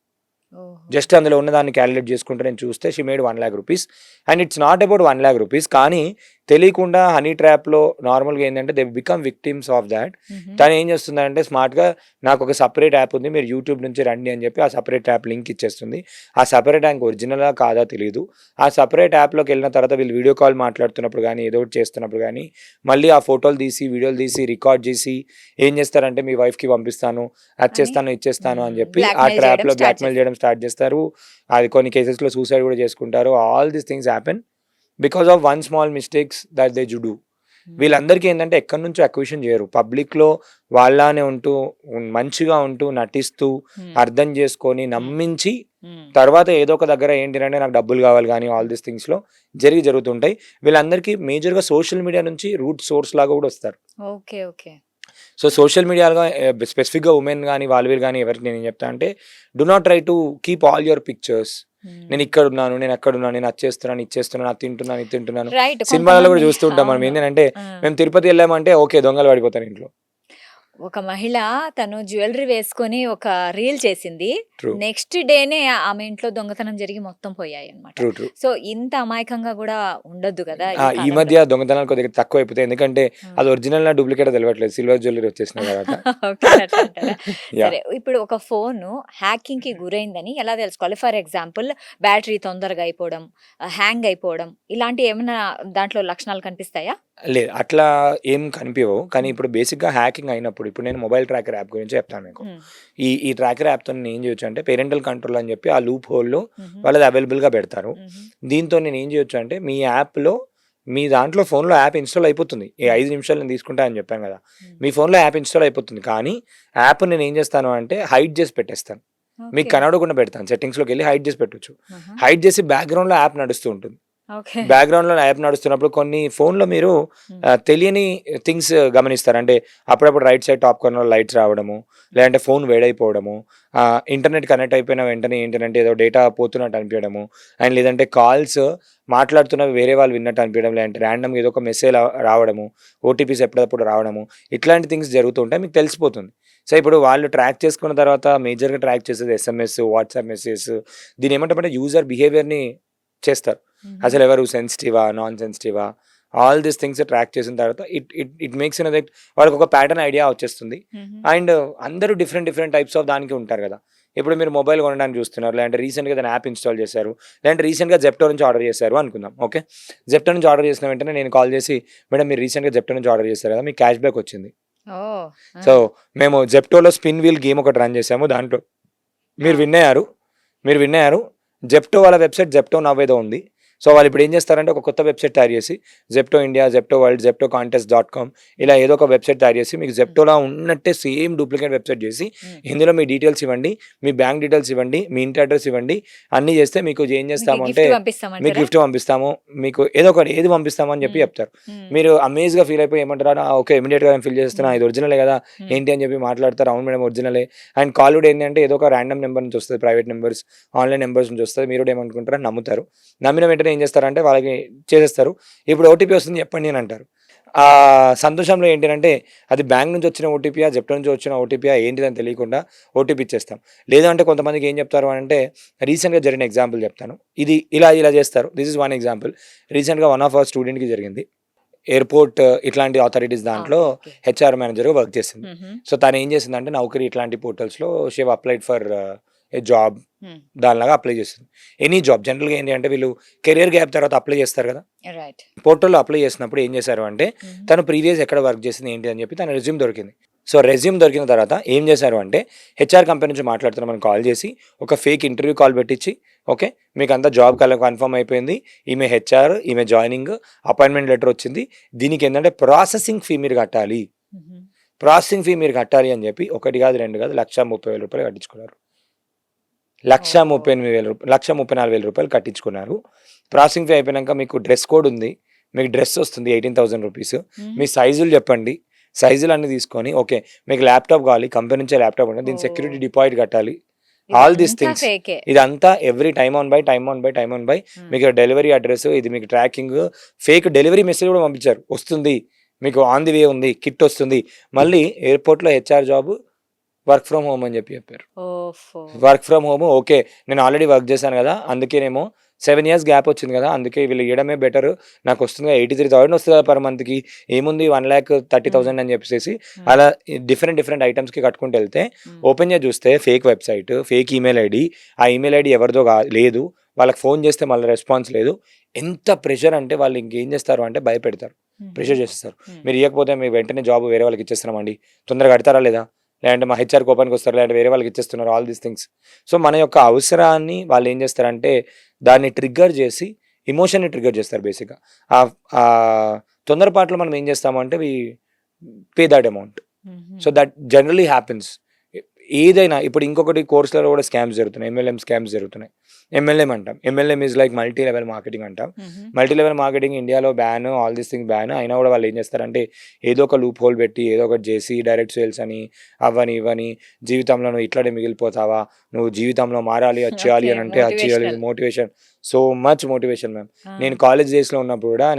S2: Just అందులో ఉన్న దాన్ని క్యాలిక్యులేట్ చేసుకుంటే నేను చూస్తే she made 1 lakh rupees. And it's not about 1 lakh rupees, కానీ తెలియకుండా హనీ ట్రాప్లో నార్మల్గా ఏంటంటే they become victims of that. తను ఏం చేస్తుందంటే స్మార్ట్గా నాకు ఒక సపరేట్ యాప్ ఉంది, మీరు యూట్యూబ్ నుంచి రండి అని చెప్పి ఆ సపరేట్ యాప్ లింక్ ఇచ్చేస్తుంది. ఆ సపరేట్ యాప్ ఒరిజినలా కాదా తెలియదు. ఆ సపరేట్ యాప్లోకి వెళ్ళిన తర్వాత వీళ్ళు వీడియో కాల్ మాట్లాడుతున్నప్పుడు కానీ ఏదో ఒకటి చేస్తున్నప్పుడు కానీ మళ్ళీ ఆ ఫోటోలు తీసి వీడియోలు తీసి రికార్డ్ చేసి ఏం చేస్తారంటే మీ వైఫ్కి పంపిస్తాను, అది చేస్తాను, ఇచ్చేస్తాను అని చెప్పి ఆ ట్రాప్లో బ్లాక్మెయిల్ చేయడం స్టార్ట్ చేస్తారు. అది కొన్ని కేసెస్లో సూసైడ్ కూడా చేసుకుంటారు. All these things happen because of one small mistakes that they do. వీళ్ళందరికీ ఏంటంటే ఎక్కడి నుంచో అక్విజిషన్ చేయరు, పబ్లిక్లో వాళ్ళనే ఉంటూ మంచిగా ఉంటూ నటిస్తూ అర్థం చేసుకొని నమ్మించి తర్వాత ఏదో ఒక దగ్గర ఏంటంటే నాకు డబ్బులు కావాలి కానీ ఆల్ దీస్ థింగ్స్లో జరుగుతుంటాయి. వీళ్ళందరికీ మేజర్గా సోషల్ మీడియా నుంచి రూట్ సోర్స్ లాగా కూడా వస్తారు. సో సోషల్ మీడియాగా స్పెసిఫిక్గా ఉమెన్ కానీ వాళ్ళు కానీ ఎవరికి నేను చెప్తా అంటే do not try to keep all your pictures. నేను ఇక్కడ ఉన్నాను, నేను అక్కడ ఉన్నాను, నేను ఇచ్చేస్తున్నాను, అది తింటున్నాను. సినిమాలలో కూడా చూస్తూ ఉంటాం మనం. ఏంటంటే మేము తిరుపతి వెళ్ళామంటే ఓకే దొంగలు పడిపోతారు ఇంట్లో.
S1: ఒక మహిళ తను జ్యువెలరీ వేసుకొని ఒక రీల్ చేసింది, నెక్స్ట్ డేనే ఆమె ఇంట్లో దొంగతనం జరిగి మొత్తం పోయాయి అన్నమాట. సో ఇంత అమాయకంగా కూడా ఉండొద్దు కదా.
S2: ఈ మధ్య దొంగతనాలు కొద్దిగా తక్కువ అయిపోతాయి, ఎందుకంటే అది ఒరిజినల్ నా డూప్లికేట్ తెలియట్లేదు, సిల్వర్ జ్యువెలరీ వచ్చేసిన తర్వాత.
S1: సరే, ఇప్పుడు ఒక ఫోన్ హ్యాకింగ్ కి గురైందని ఎలా తెలుసుకోవాలి? ఫర్ ఎగ్జాంపుల్ బ్యాటరీ తొందరగా అయిపోవడం, హ్యాంగ్ అయిపోవడం, ఇలాంటి ఏమైనా దాంట్లో లక్షణాలు కనిపిస్తాయా?
S2: లేదు, అట్లా ఏం కనిపించవు. కానీ ఇప్పుడు బేసిక్గా హ్యాకింగ్ అయినప్పుడు ఇప్పుడు నేను మొబైల్ ట్రాకర్ యాప్ గురించి చెప్తాను మీకు. ఈ ట్రాకర్ యాప్తో నేను ఏం చేయొచ్చు అంటే పేరెంటల్ కంట్రోల్ అని చెప్పి ఆ లూప్ హోల్లో వాళ్ళది అవైలబుల్గా పెడతారు. దీంతో నేను ఏం చేయొచ్చు అంటే మీ యాప్లో మీ దాంట్లో ఫోన్లో యాప్ ఇన్స్టాల్ అయిపోతుంది. 5 నిమిషాలు నేను తీసుకుంటా అని చెప్పాను కదా, మీ ఫోన్లో యాప్ ఇన్స్టాల్ అయిపోతుంది. కానీ యాప్ నేను ఏం చేస్తాను అంటే హైడ్ చేసి పెట్టేస్తాను, మీకు కనబడకుండా పెడతాను. సెట్టింగ్స్లోకి వెళ్ళి హైడ్ చేసి పెట్టచ్చు. హైడ్ చేసి బ్యాక్గ్రౌండ్లో యాప్ నడుస్తూ ఉంటుంది. బ్యాక్గ్రౌండ్లో యాప్ నడుస్తున్నప్పుడు కొన్ని ఫోన్లో మీరు తెలియని థింగ్స్ గమనిస్తారు. అంటే అప్పుడప్పుడు రైట్ సైడ్ టాప్ కార్నర్లో లైట్స్ రావడము, లేదంటే ఫోన్ వేడైపోవడము, ఇంటర్నెట్ కనెక్ట్ అయిపోయిన వెంటనే ఏంటంటే ఏదో డేటా పోతున్నట్టు అనిపించడము, అండ్ లేదంటే కాల్స్ మాట్లాడుతున్నవి వేరే వాళ్ళు విన్నట్టు అనిపించడం, లేదంటే ర్యాండమ్గా ఏదో ఒక మెసేజ్ రావడము, ఓటీపీస్ ఎప్పుడప్పుడు రావడము, ఇట్లాంటి థింగ్స్ జరుగుతుంటాయి, మీకు తెలిసిపోతుంది. సో ఇప్పుడు వాళ్ళు ట్రాక్ చేసుకున్న తర్వాత మేజర్గా ట్రాక్ చేసేది SMS, వాట్సాప్ మెసేజెస్. దీని ఏమంటారంటే యూజర్ బిహేవియర్ని చేస్తారు. అసలు ఎవరు సెన్సిటివా, నాన్ సెన్సిటివా, ఆల్ దీస్ థింగ్స్ ట్రాక్ చేసిన తర్వాత ఇట్ మేక్స్ దట్ వాళ్ళకి ఒక ప్యాటర్న్ ఐడియా వచ్చేస్తుంది. అండ్ అందరూ డిఫరెంట్ టైప్స్ ఆఫ్ దానికి ఉంటారు కదా. ఇప్పుడు మీరు మొబైల్ కొనడానికి చూస్తున్నారు, లేదంటే రీసెంట్గా దాని యాప్ ఇన్స్టాల్ చేశారు, లేదంటే రీసెంట్గా జెప్టో నుంచి ఆర్డర్ చేశారు అనుకుందాం. ఓకే, జెప్టో నుంచి ఆర్డర్ చేసిన వెంటనే నేను కాల్ చేసి మేడం మీరు రీసెంట్గా జెప్టో నుంచి ఆర్డర్ చేశారు కదా, మీకు క్యాష్ బ్యాక్ వచ్చింది. సో మేము జెప్టోలో స్పిన్ వీల్ గేమ్ ఒకటి రన్ చేసాము, దాంట్లో మీరు విన్ అయ్యారు. జెప్టో వాళ్ళ వెబ్సైట్ జెప్టో నవ్ ఏదో ఉంది. సో వాళ్ళు ఇప్పుడు ఏం చేస్తారంటే ఒక కొత్త వెబ్సైట్ తయారు చేసి Zepto India, Zepto world, Zepto contest dot com ఇలా ఏదో ఒక వెబ్సైట్ తయారు చేసి మీకు జెప్టోలా ఉన్నట్టే సేమ్ డూప్లికేట్ వెబ్సైట్ చేసి ఇందులో మీ డీటెయిల్స్ ఇవ్వండి, మీ బ్యాంక్ డీటెయిల్స్ ఇవ్వండి, మీ ఇంటి అడ్రస్ ఇవ్వండి, అన్నీ చేస్తే మీకు ఏం చేస్తాము అంటే మీకు గిఫ్ట్ పంపిస్తాము, మీకు ఏదో ఒకటి ఏది పంపిస్తాము అని చెప్పి చెప్తారు. మీరు అమేజ్గా ఫీల్ అయిపోయి ఏమంటారా, ఓకే ఇమీడియట్గా నేను ఫిల్ చేస్తున్నా, ఇది ఒరిజినలే కదా ఏంటి అని చెప్పి మాట్లాడతారు. అవును మేడం ఒరిజినలే. అండ్ కాల్ కూడా ఏంటంటే ఏదో ఒక ర్యాండమ్ నెంబర్ నుంచి వస్తుంది, ప్రైవేట్ నెంబర్స్, ఆన్లైన్ నెంబర్స్ నుంచి వస్తుంది. మీరు కూడా ఏమనుకుంటారో నమ్ముతారు. నమ్మిన వెంటనే ఏం చేస్తారంటే వాళ్ళకి చేసేస్తారు. ఇప్పుడు ఓటీపీ వస్తుంది చెప్పండి అని అంటారు. ఆ సంతోషంలో ఏంటంటే అది బ్యాంక్ నుంచి వచ్చిన ఓటీపీయా, జెప్టో నుంచి వచ్చిన ఓటీపీయా ఏంటిదని తెలియకుండా ఓటీపీ ఇచ్చేస్తాం. లేదంటే కొంతమందికి ఏం చెప్తారు అంటే రీసెంట్గా జరిగిన ఎగ్జాంపుల్ చెప్తాను. ఇది ఇలా చేస్తారు. This is one example. రీసెంట్గా వన్ ఆఫ్ అవర్ స్టూడెంట్కి జరిగింది. ఎయిర్పోర్ట్ ఇట్లాంటి అథారిటీస్ దాంట్లో HR మేనేజర్గా వర్క్ చేసింది. సో తను ఏం చేసిందంటే నౌకరీ ఇట్లాంటి పోర్టల్స్లో she have applied for a job
S1: hmm.
S2: దానిలాగా అప్లై చేస్తుంది. ఎనీ జాబ్ జనరల్‌గా ఏంటి అంటే వీళ్ళు కెరియర్ గ్యాప్ తర్వాత అప్లై చేస్తారు కదా!
S1: రైట్.
S2: పోర్టల్‌లో అప్లై చేసినప్పుడు ఏం చేశారు అంటే
S1: హుహు.
S2: తను ప్రీవియస్ ఎక్కడ వర్క్ చేసింది ఏంటి అని చెప్పి తన రెజ్యూమ్ దొరికింది. సో, రెజ్యూమ్ దొరికిన తర్వాత ఏం చేశారు అంటే హెచ్ఆర్ కంపెనీ నుంచి మాట్లాడుతున్నామని కాల్ చేసి ఒక ఫేక్ ఇంటర్వ్యూ కాల్ పెట్టించి, ఓకే. మీకంతా జాబ్ కన్ఫర్మ్ అయిపోయింది. ఈమె హెచ్ఆర్, ఈమె జాయినింగ్, అపాయింట్మెంట్ లెటర్ వచ్చింది. దీనికేందంటే ప్రాసెసింగ్ ఫీ మీరు కట్టాలి.
S1: హుహు.
S2: ప్రాసెసింగ్ ఫీ మీరు కట్టాలి అని చెప్పి 1 కాదు, 2 కాదు, రూ. 1,30,000 కట్టించుకున్నారు. రూ.
S1: ఓహ్!
S2: 1,34,000 కట్టించుకున్నారు. ప్రాసెసింగ్ ఫీ అయిపోయినాక మీకు డ్రెస్ కోడ్ ఉంది. మీకు డ్రెస్ వస్తుంది 18,000 రూపీస్.
S1: హుహు.
S2: మీ సైజులు చెప్పండి. సైజులన్నీ తీసుకొని ఓకే. మీకు ల్యాప్‌టాప్ కావాలి. కంపెనీ నుంచే ల్యాప్‌టాప్ ఉంటుంది. దీని సెక్యూరిటీ
S1: ఓహ్!
S2: డిపాజిట్ కట్టాలి. ఆల్ దీస్
S1: ఇదంతా
S2: థింగ్స్.
S1: ఫేకే.
S2: ఇదంతా every time on by, time on by, time on by.
S1: హ్మ్.
S2: మీకు డెలివరీ అడ్రెస్, ఇది మీకు ట్రాకింగ్, ఫేక్ డెలివరీ మెసేజ్ కూడా పంపించారు. వస్తుంది. మీకు ఆన్ ది వే ఉంది. కిట్ వస్తుంది. మళ్ళీ ఎయిర్‌పోర్ట్‌లో HR job work from home అని చెప్పారు.
S1: ఓఫో!
S2: Work from home okay. నేను ఆల్రెడీ వర్క్ చేశాను కదా! అందుకేనేమో 7 ఇయర్స్ గ్యాప్ వచ్చింది కదా! అందుకే వీళ్ళు ఇయ్యడమే బెటర్. నాకొస్తుందిగా 83,000 వస్తది కదా పర్ మంత్‌కి. ఏముంది
S1: హ్మ్.
S2: 1,30,000 అని చెప్పేసేసి
S1: హ్మ్.
S2: అలా డిఫరెంట్ ఐటెమ్స్‌కి కట్టుకుంటూ వెళ్తే
S1: హ్మ్.
S2: ఓపెన్ చేసి చూస్తే fake website, fake email ID. ఆ ఈమెయిల్ ఐడీ ఎవరిదో లేదు. వాళ్ళకి ఫోన్ చేస్తే మళ్ళీ రెస్పాన్స్ లేదు. ఎంత ప్రెషర్ అంటే వాళ్ళు ఇంకేం చేస్తారు అంటే భయపెడతారు.
S1: హుహు.
S2: ప్రెషర్ చేసేస్తారు.
S1: హ్మ్.
S2: మీరు ఇయ్యకపోతే మేము వెంటనే జాబ్ వేరే వాళ్ళకి ఇచ్చేస్తున్నామండి. తొందరగా కడతారా లేదా? లేదంటే మా హెచ్ఆర్ కోపానికి వస్తారు. లేదంటే వేరే వాళ్ళకి ఇచ్చేస్తున్నారు. All these things. సో, మన యొక్క అవసరాన్ని వాళ్ళు ఏం చేస్తారంటే దాన్ని ట్రిగ్గర్ చేసి ఎమోషన్‌ని ట్రిగ్గర్ చేస్తారు బేసిక్‌గా. ఆహ్, ఆహ్, తొందరపాటులో మనం ఏం చేస్తామంటే పే దట్ అమౌంట్. సో,
S1: హుహు.
S2: That generally happens. ఏదైనా ఇప్పుడు ఇంకొకటి కోర్స్‌లలో కూడా స్కామ్స్ జరుగుతున్నాయి. ఎంఎల్ఎం స్కామ్స్ జరుగుతున్నాయి. ఎంఎల్ఎం అంటాం. MLM is like multi level marketing అంటాం.
S1: హుహు.
S2: మల్టీ లెవెల్ మార్కెటింగ్ ఇండియాలో ban, all these things ban. అయినా కూడా వాళ్ళు ఏం చేస్తారంటే ఏదో ఒక లూప్ హోల్ పెట్టి ఏదో ఒకటి చేసి డైరెక్ట్ సేల్స్ అని అవ్వని ఇవ్వని జీవితంలో నువ్వు ఇట్లానే మిగిలిపోతావా? నువ్వు జీవితంలో మారాలి, అది చేయాలి
S1: ఓకే.
S2: అని అంటే అది చేయాలి.
S1: Motivational.
S2: Motivation. So much motivation ma'am.
S1: ఆ!
S2: నేను కాలేజ్ డేస్‌లో ఉన్నప్పుడు కూడా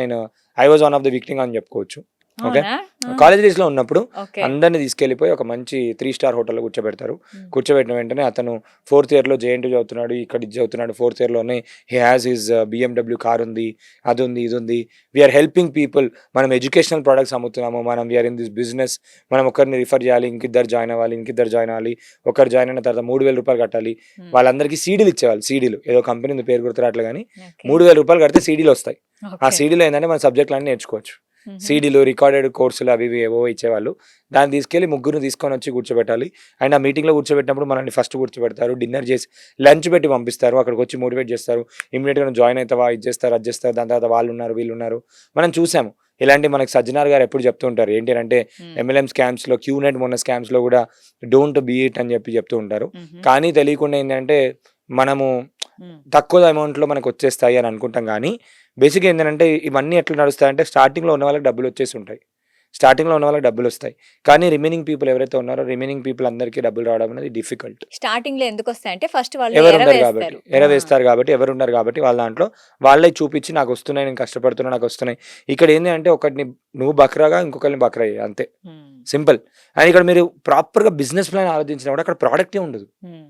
S2: I was one of the victim అని చెప్పుకోవచ్చు. ఓకే.
S1: అవునా? ఆ!
S2: కాలేజ్ డేస్‌లో ఉన్నప్పుడు
S1: ఓకే.
S2: అందరిని తీసుకెళ్ళిపోయి ఒక మంచి 3 స్టార్ హోటల్‌లో కూర్చోబెడతారు.
S1: హ్మ్.
S2: కూర్చోబెట్టిన వెంటనే అతను 4థ్ ఇయర్‌లో జేఎన్‌టీయూ చదువుతున్నాడు. ఇక్కడ ఇది చదువుతున్నాడు. 4థ్ ఇయర్‌లోనే he has his BMW car ఉంది. అది ఉంది, ఇది ఉంది. We are helping people. మనం ఎడ్యుకేషనల్ ప్రొడక్ట్స్ అమ్ముతున్నాము. మనం we are in this business. మనం ఒకరిని రిఫర్ చేయాలి. ఇంకిద్దరు జాయిన్ అవ్వాలి. ఇంకిద్దరు జాయిన్ అవ్వాలి. ఒకరు జాయిన్ అయిన తర్వాత రూ. 3,000 కట్టాలి.
S1: హ్మ్.
S2: వాళ్ళందరికీ సీడీలు ఇచ్చేవాళ్ళు. సీడీలు. ఏదో కంపెనీ ఉంది పేరు గుర్తురాట్లే గానీ
S1: ఓకే.
S2: రూ. 3,000 కడితే సీడీలు వస్తాయి. ఆ
S1: ఓకే.
S2: సీడీలో ఏందంటే మన సబ్జెక్టులన్నీ నేర్చుకోవచ్చు.
S1: హుహు.
S2: సీడీలు, రికార్డెడ్ కోర్సులు అవి ఇవి ఏవో ఇచ్చేవాళ్ళు. దాన్ని తీసుకెళ్ళి ముగ్గురిని తీసుకొనొచ్చి కూర్చోబెట్టాలి. అండ్ ఆ మీటింగ్‌లో కూర్చోబెట్టినప్పుడు మనల్ని ఫస్ట్ కూర్చోబెడతారు. డిన్నర్ చేసి లంచ్ పెట్టి పంపిస్తారు. అక్కడికొచ్చి మోటివేట్ చేస్తారు. ఇమ్మీడియేట్‌గా నువ్వు జాయిన్ అయితావా? ఇది చేస్తారు, అది చేస్తారు. దాని తర్వాత వాళ్ళున్నారు, వీళ్ళున్నారు. మనం చూసాము. ఇలాంటివి మనకు సజ్జనార్ గారు ఎప్పుడు చెప్తూ ఉంటారు. ఏంటి అనంటే
S1: హ్మ్.
S2: ఎంఎల్ఎం స్కామ్స్‌లో క్యూనెట్ మొన్న స్కామ్స్‌లో కూడా డోంట్ బీ ఇట్ అని చెప్తూ ఉంటారు.
S1: హుహు.
S2: కానీ తెలియకుండా ఏంటంటే మనము
S1: హ్మ్.
S2: తక్కువ అమౌంట్‌లో మనకొచ్చేస్తాయి అని అనుకుంటాం గానీ, బేసిక్‌గా ఏందనంటే ఇవన్నీ ఎట్లా నడుస్తాయంటే స్టార్టింగ్‌లో ఉన్న వాళ్ళకి డబ్బులొచ్చేసి ఉంటాయి. స్టార్టింగ్‌లో ఉన్న వాళ్ళకి డబ్బులొస్తాయి. కానీ రిమైనింగ్ పీపుల్ ఎవరైతే ఉన్నారో రిమైనింగ్ పీపుల్ అందరికీ డబ్బులు రావడం అనేది డిఫికల్ట్.
S1: స్టార్టింగ్‌లో ఎందుకొస్తాయంటే ఫస్ట్ వాళ్ళు
S2: ఎవరుండరు గాబట్టి.
S1: ఎరవేస్తారు. ఆ!
S2: ఎరవేస్తారు గాబట్టి, ఎవరుండరు గాబట్టి వాళ్ళ దాంట్లో వాళ్ళే చూపిచ్చి నాకొస్తున్నాయి, నేను కష్టపడుతున్నా, నాకొస్తున్నాయి. ఇక్కడ ఏంది అంటే ఒకడిని నువ్వు బక్రాగా ఇంకొకరిని బక్రా చెయ్యి అంతే.
S1: హ్మ్.
S2: సింపుల్. అండ్ ఇక్కడ మీరు ప్రాపర్‌గా బిజినెస్ ప్లాన్ ఆలోచించినా కూడా అక్కడ ప్రొడక్టే ఉండదు.
S1: హ్మ్.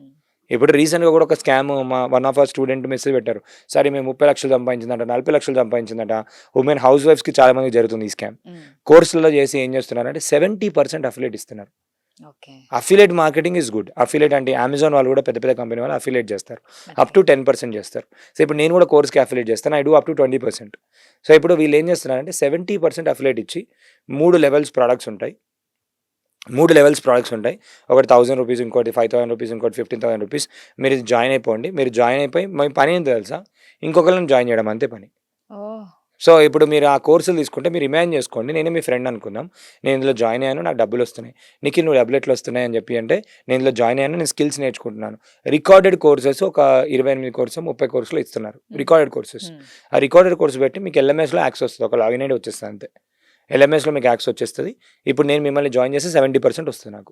S2: ఇప్పుడు రీసెంట్‌గా కూడా ఒక scam one of our student message పెట్టారు. సార్ ఈమె 30,00,000 సంపాదించిందంట, 40,00,000 సంపాదించిందట. వుమెన్ హౌస్ వైఫ్స్‌కి చాలా మందికి జరుగుతుంది ఈ స్కామ్.
S1: హ్మ్.
S2: కోర్సులలో చేసి ఏం చేస్తున్నారంటే 70% అఫిలియేట్ ఇస్తున్నారు.
S1: Okay.
S2: Affiliate marketing is good. Affiliate అంటే అమెజాన్ వాళ్ళు కూడా పెద్ద పెద్ద కంపెనీ వాళ్ళు అఫిలియేట్ చేస్తారు. Up
S1: okay.
S2: టు 10% చేస్తారు. సో ఇప్పుడు నేను కూడా కోర్స్‌కి అఫిలియేట్ చేస్తాను. I do up to 20%. So ఇప్పుడు వీళ్ళు ఏం చేస్తున్నారంటే 70% అఫిలియేట్ ఇచ్చి 3 లెవెల్స్ ప్రొడక్ట్స్ ఉంటాయి. 3 లెవెల్స్ ప్రొడక్ట్స్ ఉంటాయి. ఒకటి రూ. 1,000, ఇంకోటి రూ. 5,000, ఇంకోటి రూ. 15,000. మీరు జాయిన్ అయిపోండి. మీరు జాయిన్ అయిపోయి మీ పని ఏందో తెలుసా? ఇంకొకళ్ళని జాయిన్ చేయడం అంతే పని.
S1: ఓహ్!
S2: సో, ఇప్పుడు మీరు ఆ కోర్సులు తీసుకుంటే మీరు ఇమాజిన్ చేసుకోండి. నేనే మీ ఫ్రెండ్ అనుకుందాం. నేను ఇందులో జాయిన్ అయ్యాను. నాకు డబ్బులొస్తున్నాయి. నిఖిల్ నువ్వు డబ్బులు ఎట్లా వస్తున్నాయి అని చెప్పి అంటే, నేను ఇందులో జాయిన్ అయ్యాను. నేను స్కిల్స్ నేర్చుకుంటున్నాను. రికార్డెడ్ కోర్సెస్ ఒక 28 కోర్సో, 30 కోర్సులో ఇస్తున్నారు.
S1: హ్మ్.
S2: Recorded courses.
S1: హ్మ్.
S2: ఆ రికార్డెడ్ కోర్స్ పెట్టి మీకు ఎల్ఎంఎస్‌లో యాక్సెస్ వస్తది. ఒక లాగిన్ ఐడీ వచ్చేస్తది అంతే. ఎల్ఎంఎస్‌లో మీకు యాక్సెస్ వచ్చేస్తది. ఇప్పుడు నేను మిమ్మల్ని జాయిన్ చేస్తే 70% వస్తది నాకు.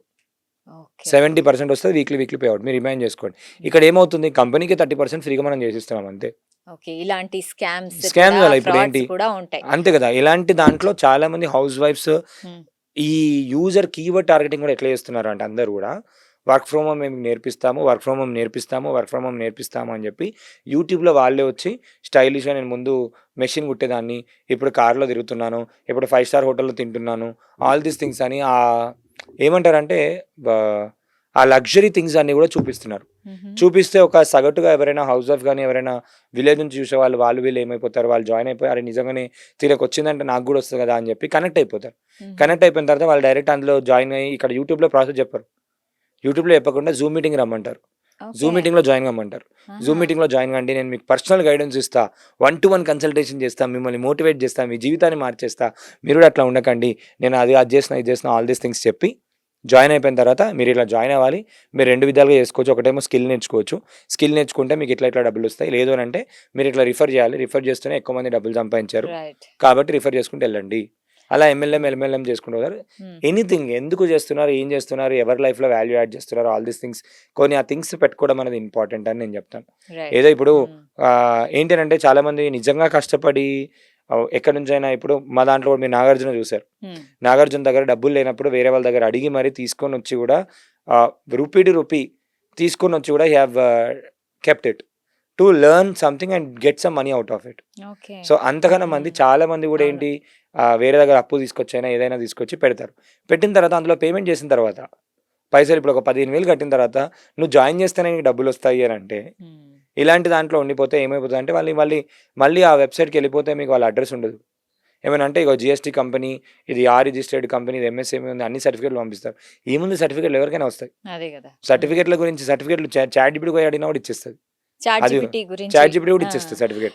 S1: ఓకే.
S2: 70% వస్తది. Weekly pay out. మీరు ఇమాజిన్ చేసుకోండి. ఇక్కడ ఏమవుతుంది కంపెనీకి 30% ఫ్రీగా మనం చేసిస్తున్నాం అంతే.
S1: ఓకే. ఇలాంటి స్కామ్స్
S2: స్కామ్
S1: కూడా,
S2: వల్ల
S1: ఫ్రాడ్స్
S2: ఇప్పుడేంటి
S1: కూడా ఉంటాయి.
S2: అంతే కదా! ఇలాంటి దాంట్లో చాలామంది హౌస్ వైఫ్స్
S1: హ్మ్.
S2: ఈ యూజర్ కీవర్డ్ టార్గెటింగ్ కూడా ఎట్లా చేస్తున్నారు అంటే అందరూ గూడా వర్క్ ఫ్రమ్ హోమ్ మేము నేర్పిస్తాము. వర్క్ ఫ్రమ్ హోమ్ నేర్పిస్తాము. వర్క్ ఫ్రమ్ హోమ్ నేర్పిస్తాము అని చెప్పి యూట్యూబ్‌లో వాళ్ళే వచ్చి స్టైలిష్‌గా నేను ముందు మెషిన్ కుట్టేదాన్ని. ఇప్పుడు కార్‌లో తిరుగుతున్నాను. ఇప్పుడు 5 స్టార్ హోటల్‌లో తింటున్నాను. ఆల్ దీస్ థింగ్స్ అని ఏమంటారంటే బ ఆ లగ్జరీ థింగ్స్ అన్ని కూడా చూపిస్తున్నారు. చూపిస్తే ఒక సగటుగా ఎవరైనా హౌస్ వైఫ్ కానీ ఎవరైనా విలేజ్ నుంచి చూసే వాళ్ళు వీళ్ళు ఏమైపోతారు, వాళ్ళు జాయిన్ అయిపోయి అరే నిజంగానే తిరగ వచ్చిందంటే నాకు కూడా వస్తుంది కదా అని చెప్పి కనెక్ట్ అయిపోతారు. కనెక్ట్ అయిపోయిన తర్వాత వాళ్ళు డైరెక్ట్ అందులో జాయిన్ అయ్యి ఇక్కడ యూట్యూబ్లో ప్రాసెస్ చెప్పరు. యూట్యూబ్లో చెప్పకుండా జూమ్ మీటింగ్ రమ్మంటారు, జూమ్ మీటింగ్లో జాయిన్ కమ్మంటారు. జూమ్ మీటింగ్లో జాయిన్ కండి, నేను మీకు పర్సనల్ గైడెన్స్ ఇస్తా, 1-to-1 కన్సల్టేషన్ చేస్తా, మిమ్మల్ని మోటివేట్ చేస్తా, మీ జీవితాన్ని మార్చేస్తా, మీరు కూడా అట్లా ఉండకండి, నేను అది చేసిన ఇది చేసిన ఆల్ దీస్ థింగ్స్ చెప్పి జాయిన్ అయిపోయిన తర్వాత మీరు ఇలా జాయిన్ అవ్వాలి. మీరు 2 విధాలుగా చేసుకోవచ్చు. ఒకటేమో స్కిల్ నేర్చుకోవచ్చు. స్కిల్ నేర్చుకుంటే మీకు ఇట్లా డబ్బులు వస్తాయి. లేదు అని అంటే మీరు ఇట్లా రిఫర్ చేయాలి. రిఫర్ చేస్తేనే ఎక్కువ మంది డబ్బులు సంపాదించారు కాబట్టి రిఫర్ చేసుకుంటూ వెళ్ళండి. అలా ఎంఎల్ఎం చేసుకుంటూ పోతారు. ఎనీథింగ్ ఎందుకు చేస్తున్నారు, ఏం చేస్తున్నారు, ఎవరి లైఫ్లో వాల్యూ యాడ్ చేస్తున్నారు, ఆల్ దీస్ థింగ్స్ కొన్ని ఆ థింగ్స్ పెట్టుకోవడం అనేది ఇంపార్టెంట్ అని నేను చెప్తాను. ఏదో ఇప్పుడు ఏంటంటే చాలా మంది నిజంగా కష్టపడి ఎక్కడి నుంచి అయినా, ఇప్పుడు మా దాంట్లో కూడా మీరు నాగార్జున చూశారు. నాగార్జున దగ్గర డబ్బులు లేనప్పుడు వేరే వాళ్ళ దగ్గర అడిగి మరీ తీసుకొని వచ్చి కూడా రూపీ తీసుకొని వచ్చి కూడా have kept it to learn something and get some money out of it. So అంతకన్నా మంది చాలా మంది కూడా ఏంటి వేరే దగ్గర అప్పు తీసుకొచ్చైనా ఏదైనా తీసుకొచ్చి పెడతారు. పెట్టిన తర్వాత అందులో పేమెంట్ చేసిన తర్వాత పైసలు ఇప్పుడు ఒక 15,000 కట్టిన తర్వాత నువ్వు జాయిన్ చేస్తేనే నీకు డబ్బులు వస్తాయి అని అంటే, ఇలాంటి దాంట్లో ఉండిపోతే ఏమైపోతుంది అంటే మళ్ళీ ఆ వెబ్సైట్కి వెళ్ళిపోతే మీకు వాళ్ళ అడ్రస్ ఉండదు. ఏమైనా అంటే ఇక జిఎస్టీ కంపెనీ, ఇది రిజిస్టర్డ్ కంపెనీ, ఇది ఎంఎస్ఎంఈ ఉంది, అన్ని సర్టిఫికేట్లు పంపిస్తారు. ఏముంది సర్టిఫికేట్లు ఎవరికైనా వస్తాయి. సర్టిఫికేట్ల గురించి చాట్ జీపీటీ పోయి అడిగినా కూడా ఇచ్చేస్తుంది. చాట్ జీపీటీ కూడా ఇచ్చేస్తుంది సర్టిఫికేట్.